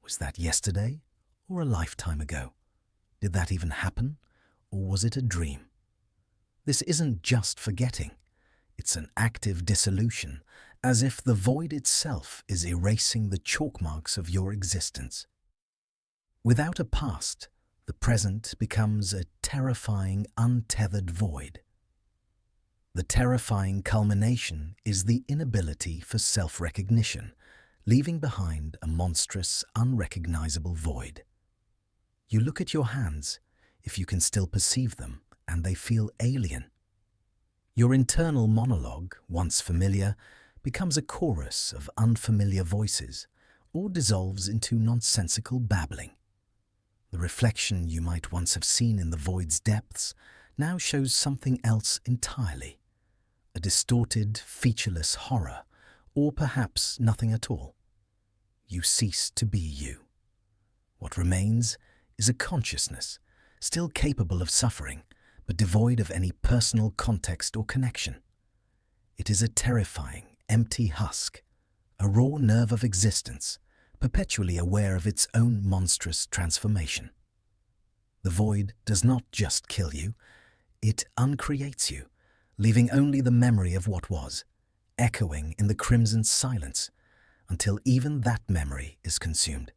Was that yesterday or a lifetime ago? Did that even happen, or was it a dream? This isn't just forgetting. It's an active dissolution, as if the void itself is erasing the chalk marks of your existence. Without a past, the present becomes a terrifying, untethered void. The terrifying culmination is the inability for self-recognition, leaving behind a monstrous, unrecognizable void. You look at your hands, if you can still perceive them, and they feel alien. Your internal monologue, once familiar, becomes a chorus of unfamiliar voices, or dissolves into nonsensical babbling. The reflection you might once have seen in the void's depths now shows something else entirely, a distorted, featureless horror, or perhaps nothing at all. You cease to be you. What remains is a consciousness, still capable of suffering, but devoid of any personal context or connection. It is a terrifying, empty husk, a raw nerve of existence, perpetually aware of its own monstrous transformation. The void does not just kill you, it uncreates you, leaving only the memory of what was, echoing in the crimson silence, until even that memory is consumed.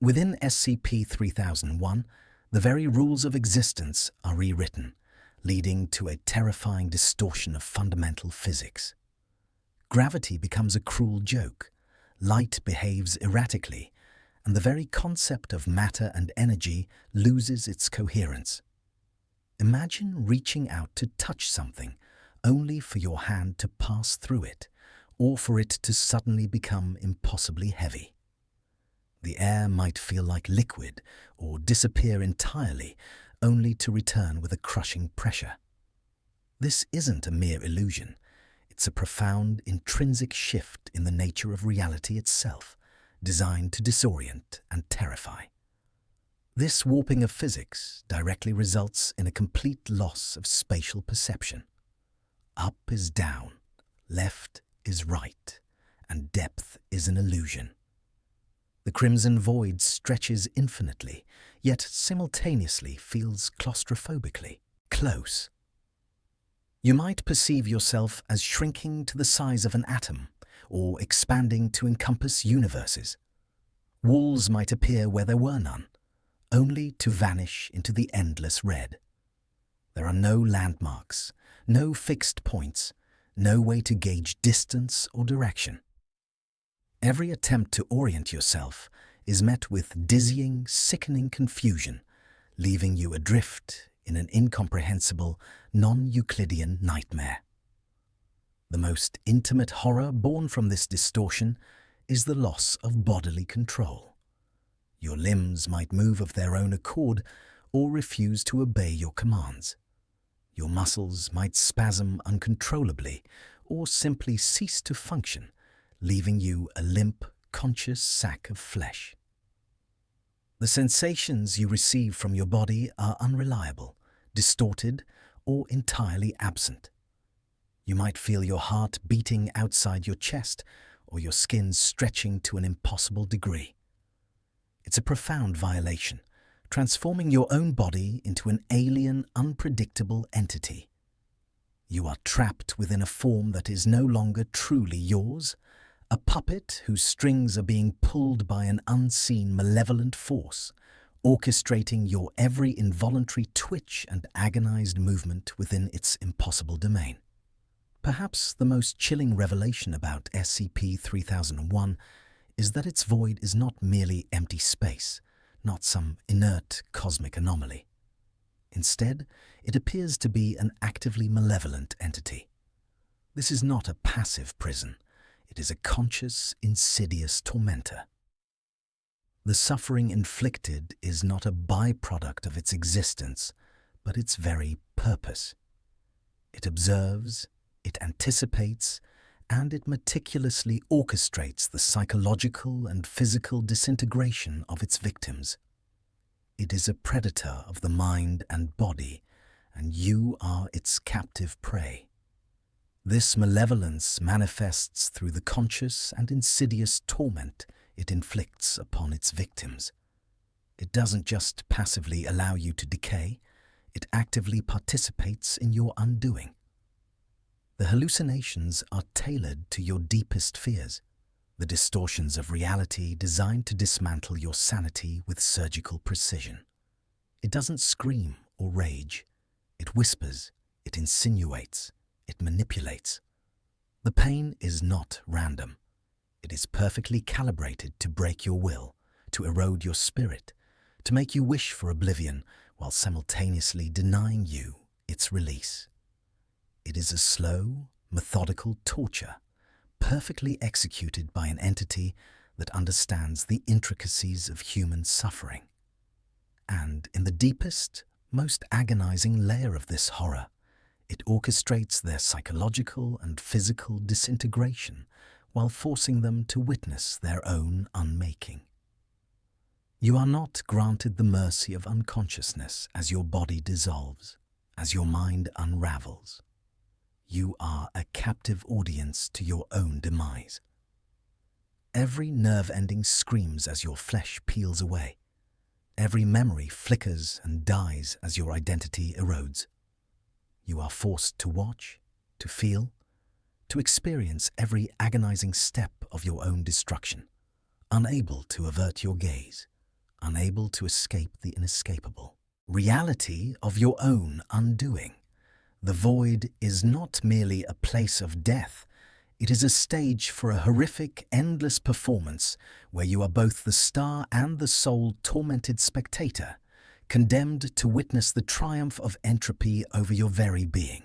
Within SCP-3001, the very rules of existence are rewritten, leading to a terrifying distortion of fundamental physics. Gravity becomes a cruel joke, light behaves erratically, and the very concept of matter and energy loses its coherence. Imagine reaching out to touch something, only for your hand to pass through it, or for it to suddenly become impossibly heavy. The air might feel like liquid or disappear entirely, only to return with a crushing pressure. This isn't a mere illusion. It's a profound, intrinsic shift in the nature of reality itself, designed to disorient and terrify. This warping of physics directly results in a complete loss of spatial perception. Up is down, left is right, and depth is an illusion. The crimson void stretches infinitely, yet simultaneously feels claustrophobically close. You might perceive yourself as shrinking to the size of an atom, or expanding to encompass universes. Walls might appear where there were none, only to vanish into the endless red. There are no landmarks, no fixed points, no way to gauge distance or direction. Every attempt to orient yourself is met with dizzying, sickening confusion, leaving you adrift in an incomprehensible, non-Euclidean nightmare. The most intimate horror born from this distortion is the loss of bodily control. Your limbs might move of their own accord or refuse to obey your commands. Your muscles might spasm uncontrollably or simply cease to function, leaving you a limp, conscious sack of flesh. The sensations you receive from your body are unreliable, distorted, or entirely absent. You might feel your heart beating outside your chest or your skin stretching to an impossible degree. It's a profound violation, transforming your own body into an alien, unpredictable entity. You are trapped within a form that is no longer truly yours, a puppet whose strings are being pulled by an unseen malevolent force, orchestrating your every involuntary twitch and agonized movement within its impossible domain. Perhaps the most chilling revelation about SCP-3001 is that its void is not merely empty space, not some inert cosmic anomaly. Instead, it appears to be an actively malevolent entity. This is not a passive prison. It is a conscious, insidious tormentor. The suffering inflicted is not a byproduct of its existence, but its very purpose. It observes, it anticipates, and it meticulously orchestrates the psychological and physical disintegration of its victims. It is a predator of the mind and body, and you are its captive prey. This malevolence manifests through the conscious and insidious torment it inflicts upon its victims. It doesn't just passively allow you to decay, it actively participates in your undoing. The hallucinations are tailored to your deepest fears, the distortions of reality designed to dismantle your sanity with surgical precision. It doesn't scream or rage. It whispers, it insinuates, it manipulates. The pain is not random. It is perfectly calibrated to break your will, to erode your spirit, to make you wish for oblivion while simultaneously denying you its release. It is a slow, methodical torture, perfectly executed by an entity that understands the intricacies of human suffering. And in the deepest, most agonizing layer of this horror, it orchestrates their psychological and physical disintegration while forcing them to witness their own unmaking. You are not granted the mercy of unconsciousness as your body dissolves, as your mind unravels. You are a captive audience to your own demise. Every nerve ending screams as your flesh peels away. Every memory flickers and dies as your identity erodes. You are forced to watch, to feel, to experience every agonizing step of your own destruction, unable to avert your gaze, unable to escape the inescapable reality of your own undoing, The void is not merely a place of death, it is a stage for a horrific, endless performance where you are both the star and the soul-tormented spectator, condemned to witness the triumph of entropy over your very being.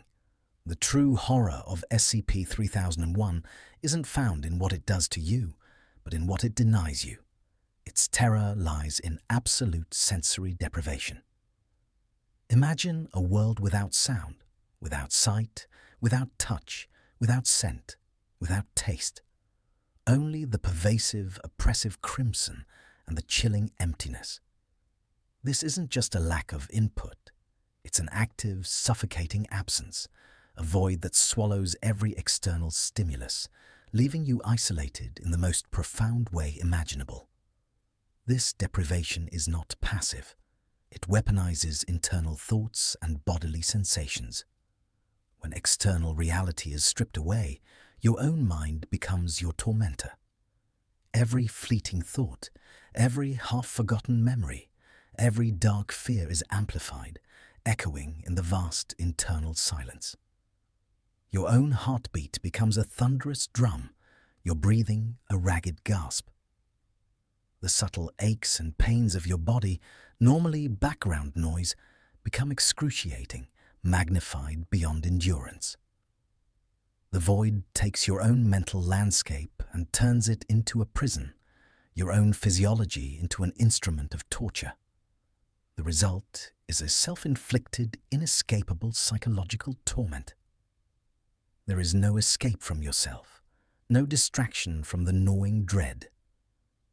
The true horror of SCP-3001 isn't found in what it does to you, but in what it denies you. Its terror lies in absolute sensory deprivation. Imagine a world without sound, without sight, without touch, without scent, without taste. Only the pervasive, oppressive crimson and the chilling emptiness. This isn't just a lack of input. It's an active, suffocating absence, a void that swallows every external stimulus, leaving you isolated in the most profound way imaginable. This deprivation is not passive. It weaponizes internal thoughts and bodily sensations. When external reality is stripped away, your own mind becomes your tormentor. Every fleeting thought, every half-forgotten memory, every dark fear is amplified, echoing in the vast internal silence. Your own heartbeat becomes a thunderous drum, your breathing a ragged gasp. The subtle aches and pains of your body, normally background noise, become excruciating, magnified beyond endurance. The void takes your own mental landscape and turns it into a prison, your own physiology into an instrument of torture. The result is a self-inflicted, inescapable psychological torment. There is no escape from yourself, no distraction from the gnawing dread.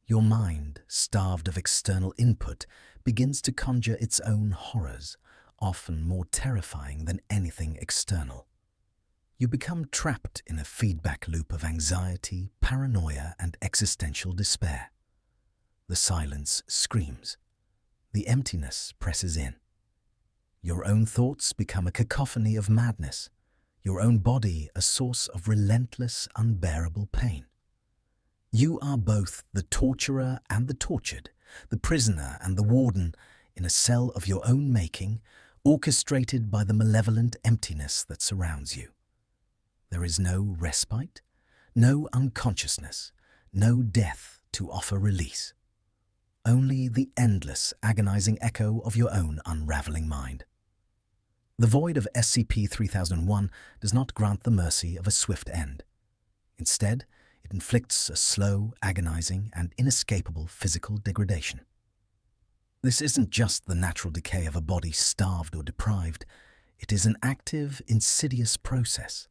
Your mind, starved of external input, begins to conjure its own horrors, often more terrifying than anything external. You become trapped in a feedback loop of anxiety, paranoia, and existential despair. The silence screams. The emptiness presses in. Your own thoughts become a cacophony of madness, your own body a source of relentless, unbearable pain. You are both the torturer and the tortured, the prisoner and the warden, in a cell of your own making, orchestrated by the malevolent emptiness that surrounds you. There is no respite, no unconsciousness, no death to offer release. Only the endless, agonizing echo of your own unraveling mind. The void of SCP-3001 does not grant the mercy of a swift end. Instead, it inflicts a slow, agonizing, and inescapable physical degradation. This isn't just the natural decay of a body starved or deprived. It is an active, insidious process,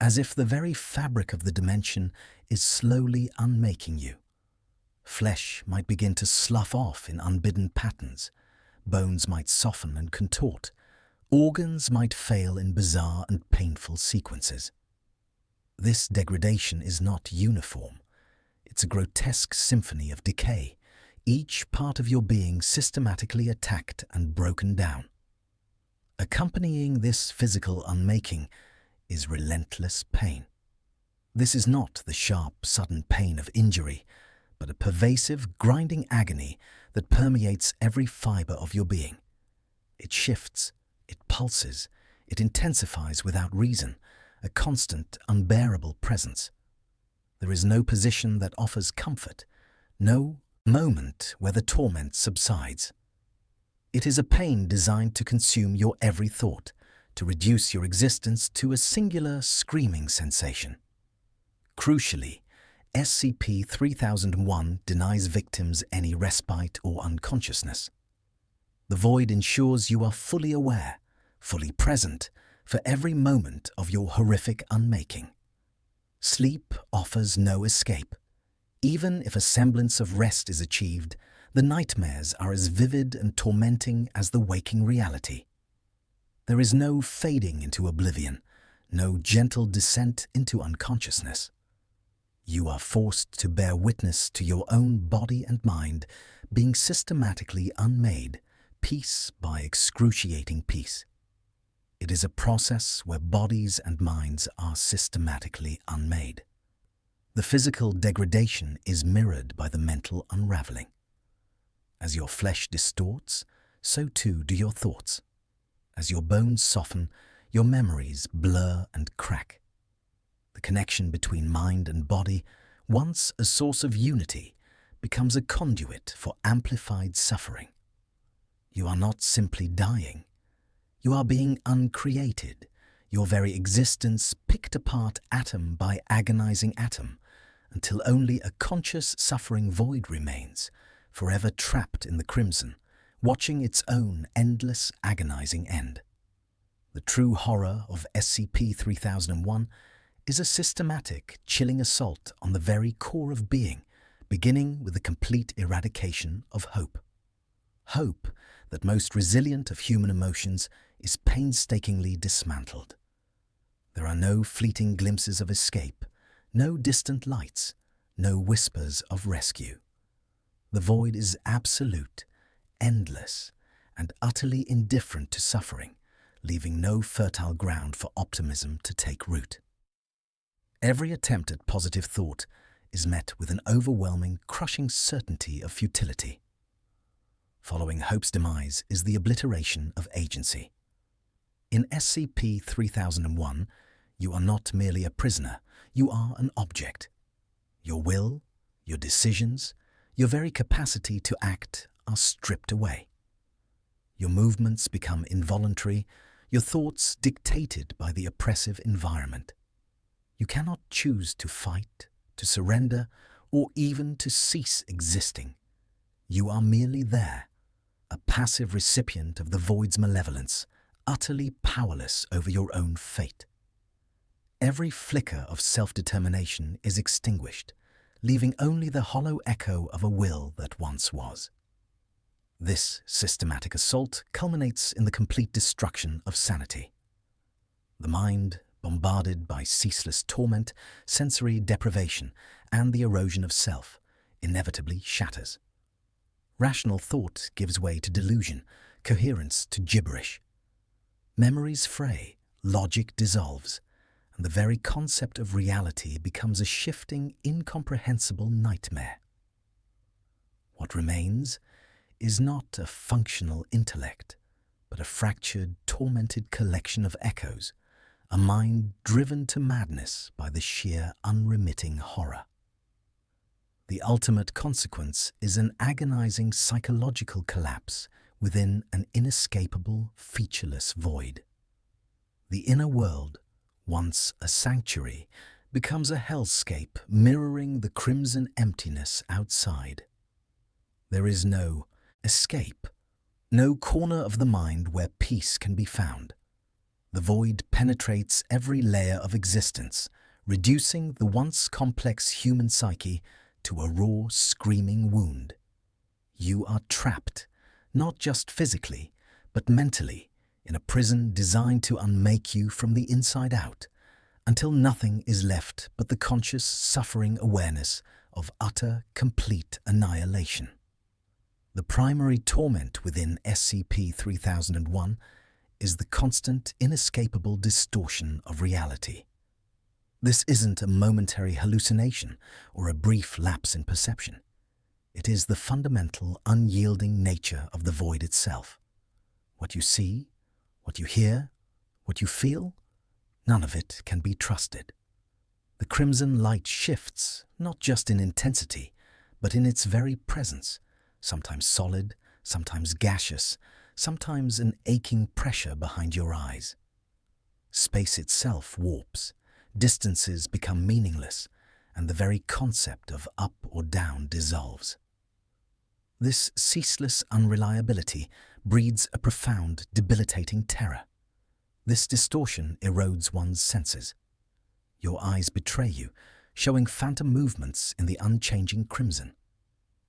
as if the very fabric of the dimension is slowly unmaking you. Flesh might begin to slough off in unbidden patterns, bones might soften and contort, organs might fail in bizarre and painful sequences. This degradation is not uniform. It's a grotesque symphony of decay, each part of your being systematically attacked and broken down. Accompanying this physical unmaking is relentless pain. This is not the sharp, sudden pain of injury, but a pervasive, grinding agony that permeates every fiber of your being. It shifts, it pulses, it intensifies without reason, a constant, unbearable presence. There is no position that offers comfort, no moment where the torment subsides. It is a pain designed to consume your every thought, to reduce your existence to a singular, screaming sensation. Crucially, SCP-3001 denies victims any respite or unconsciousness. The void ensures you are fully aware, fully present, for every moment of your horrific unmaking. Sleep offers no escape. Even if a semblance of rest is achieved, the nightmares are as vivid and tormenting as the waking reality. There is no fading into oblivion, no gentle descent into unconsciousness. You are forced to bear witness to your own body and mind being systematically unmade, piece by excruciating piece. It is a process where bodies and minds are systematically unmade. The physical degradation is mirrored by the mental unraveling. As your flesh distorts, so too do your thoughts. As your bones soften, your memories blur and crack. The connection between mind and body, once a source of unity, becomes a conduit for amplified suffering. You are not simply dying. You are being uncreated, your very existence picked apart atom by agonizing atom, until only a conscious suffering void remains, forever trapped in the crimson, watching its own endless agonizing end. The true horror of SCP-3001 is a systematic, chilling assault on the very core of being, beginning with the complete eradication of hope. Hope, that most resilient of human emotions, is painstakingly dismantled. There are no fleeting glimpses of escape, no distant lights, no whispers of rescue. The void is absolute, endless, and utterly indifferent to suffering, leaving no fertile ground for optimism to take root. Every attempt at positive thought is met with an overwhelming, crushing certainty of futility. Following hope's demise is the obliteration of agency. In SCP-3001, you are not merely a prisoner, you are an object. Your will, your decisions, your very capacity to act are stripped away. Your movements become involuntary, your thoughts dictated by the oppressive environment. You cannot choose to fight, to surrender, or even to cease existing. You are merely there, a passive recipient of the void's malevolence, utterly powerless over your own fate. Every flicker of self-determination is extinguished, leaving only the hollow echo of a will that once was. This systematic assault culminates in the complete destruction of sanity. The mind, bombarded by ceaseless torment, sensory deprivation, and the erosion of self, inevitably shatters. Rational thought gives way to delusion, coherence to gibberish. Memories fray, logic dissolves, and the very concept of reality becomes a shifting, incomprehensible nightmare. What remains is not a functional intellect, but a fractured, tormented collection of echoes, a mind driven to madness by the sheer, unremitting horror. The ultimate consequence is an agonizing psychological collapse within an inescapable, featureless void. The inner world, once a sanctuary, becomes a hellscape mirroring the crimson emptiness outside. There is no escape, no corner of the mind where peace can be found. The void penetrates every layer of existence, reducing the once complex human psyche to a raw, screaming wound. You are trapped, not just physically, but mentally, in a prison designed to unmake you from the inside out, until nothing is left but the conscious, suffering awareness of utter, complete annihilation. The primary torment within SCP-3001 is the constant, inescapable distortion of reality. This isn't a momentary hallucination or a brief lapse in perception. It is the fundamental, unyielding nature of the void itself. What you see, what you hear, what you feel, none of it can be trusted. The crimson light shifts, not just in intensity, but in its very presence, sometimes solid, sometimes gaseous, sometimes an aching pressure behind your eyes. Space itself warps, distances become meaningless, and the very concept of up or down dissolves. This ceaseless unreliability breeds a profound, debilitating terror. This distortion erodes one's senses. Your eyes betray you, showing phantom movements in the unchanging crimson.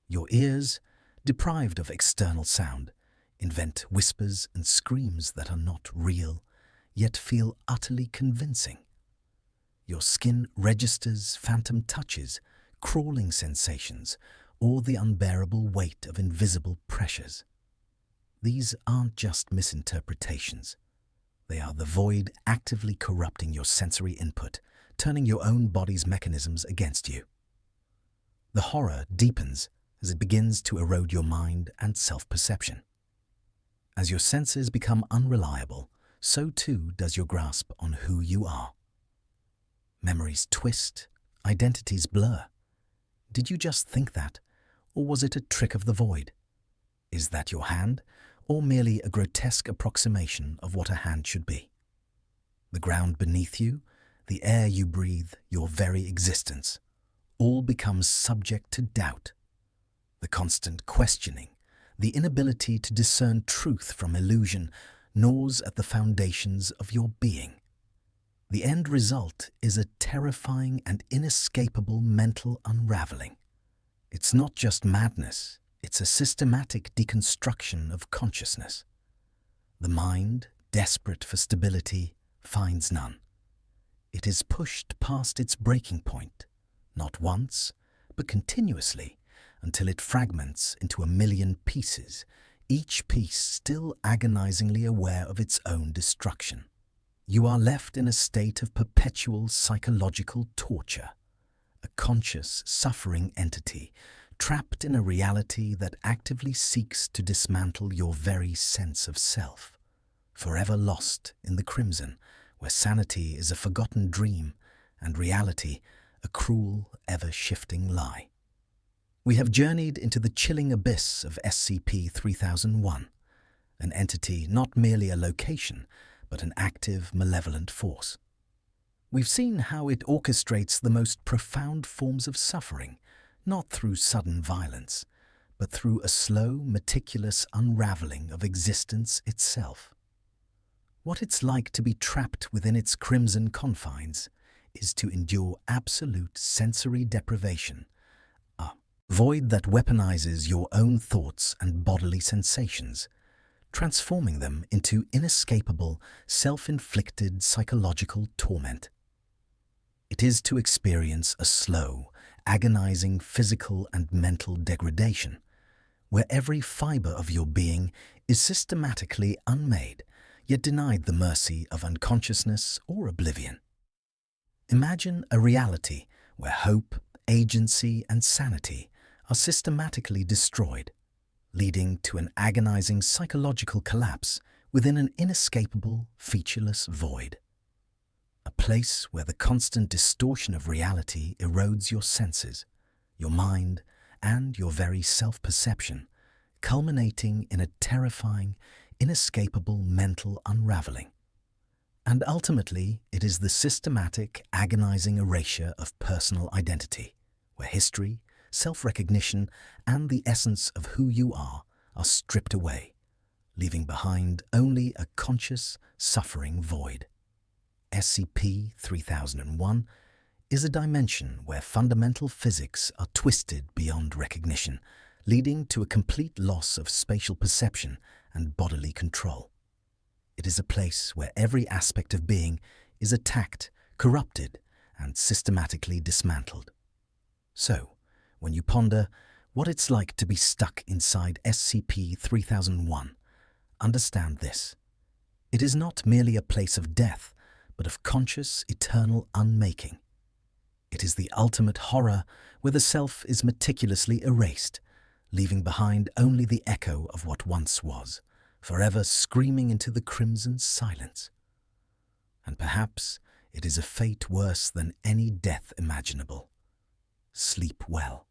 Your ears, deprived of external sound, invent whispers and screams that are not real, yet feel utterly convincing. Your skin registers phantom touches, crawling sensations, or the unbearable weight of invisible pressures. These aren't just misinterpretations. They are the void actively corrupting your sensory input, turning your own body's mechanisms against you. The horror deepens as it begins to erode your mind and self-perception. As your senses become unreliable, so too does your grasp on who you are. Memories twist, identities blur. Did you just think that, or was it a trick of the void? Is that your hand, or merely a grotesque approximation of what a hand should be? The ground beneath you, the air you breathe, your very existence, all becomes subject to doubt. The constant questioning, the inability to discern truth from illusion, gnaws at the foundations of your being. The end result is a terrifying and inescapable mental unraveling. It's not just madness, it's a systematic deconstruction of consciousness. The mind, desperate for stability, finds none. It is pushed past its breaking point, not once, but continuously, until it fragments into a million pieces, each piece still agonizingly aware of its own destruction. You are left in a state of perpetual psychological torture, a conscious, suffering entity trapped in a reality that actively seeks to dismantle your very sense of self, forever lost in the crimson, where sanity is a forgotten dream and reality a cruel, ever-shifting lie. We have journeyed into the chilling abyss of SCP-3001, an entity not merely a location, but an active, malevolent force. We've seen how it orchestrates the most profound forms of suffering, not through sudden violence, but through a slow, meticulous unraveling of existence itself. What it's like to be trapped within its crimson confines is to endure absolute sensory deprivation, a void that weaponizes your own thoughts and bodily sensations, transforming them into inescapable, self-inflicted psychological torment. It is to experience a slow, agonizing physical and mental degradation, where every fiber of your being is systematically unmade, yet denied the mercy of unconsciousness or oblivion. Imagine a reality where hope, agency, and sanity are systematically destroyed, leading to an agonizing psychological collapse within an inescapable, featureless void. A place where the constant distortion of reality erodes your senses, your mind, and your very self-perception, culminating in a terrifying, inescapable mental unraveling. And ultimately, it is the systematic, agonizing erasure of personal identity, where history, self-recognition, and the essence of who you are stripped away, leaving behind only a conscious, suffering void. SCP-3001 is a dimension where fundamental physics are twisted beyond recognition, leading to a complete loss of spatial perception and bodily control. It is a place where every aspect of being is attacked, corrupted, and systematically dismantled. So, when you ponder what it's like to be stuck inside SCP-3001, understand this. It is not merely a place of death, but of conscious, eternal unmaking. It is the ultimate horror where the self is meticulously erased, leaving behind only the echo of what once was, forever screaming into the crimson silence. And perhaps it is a fate worse than any death imaginable. Sleep well.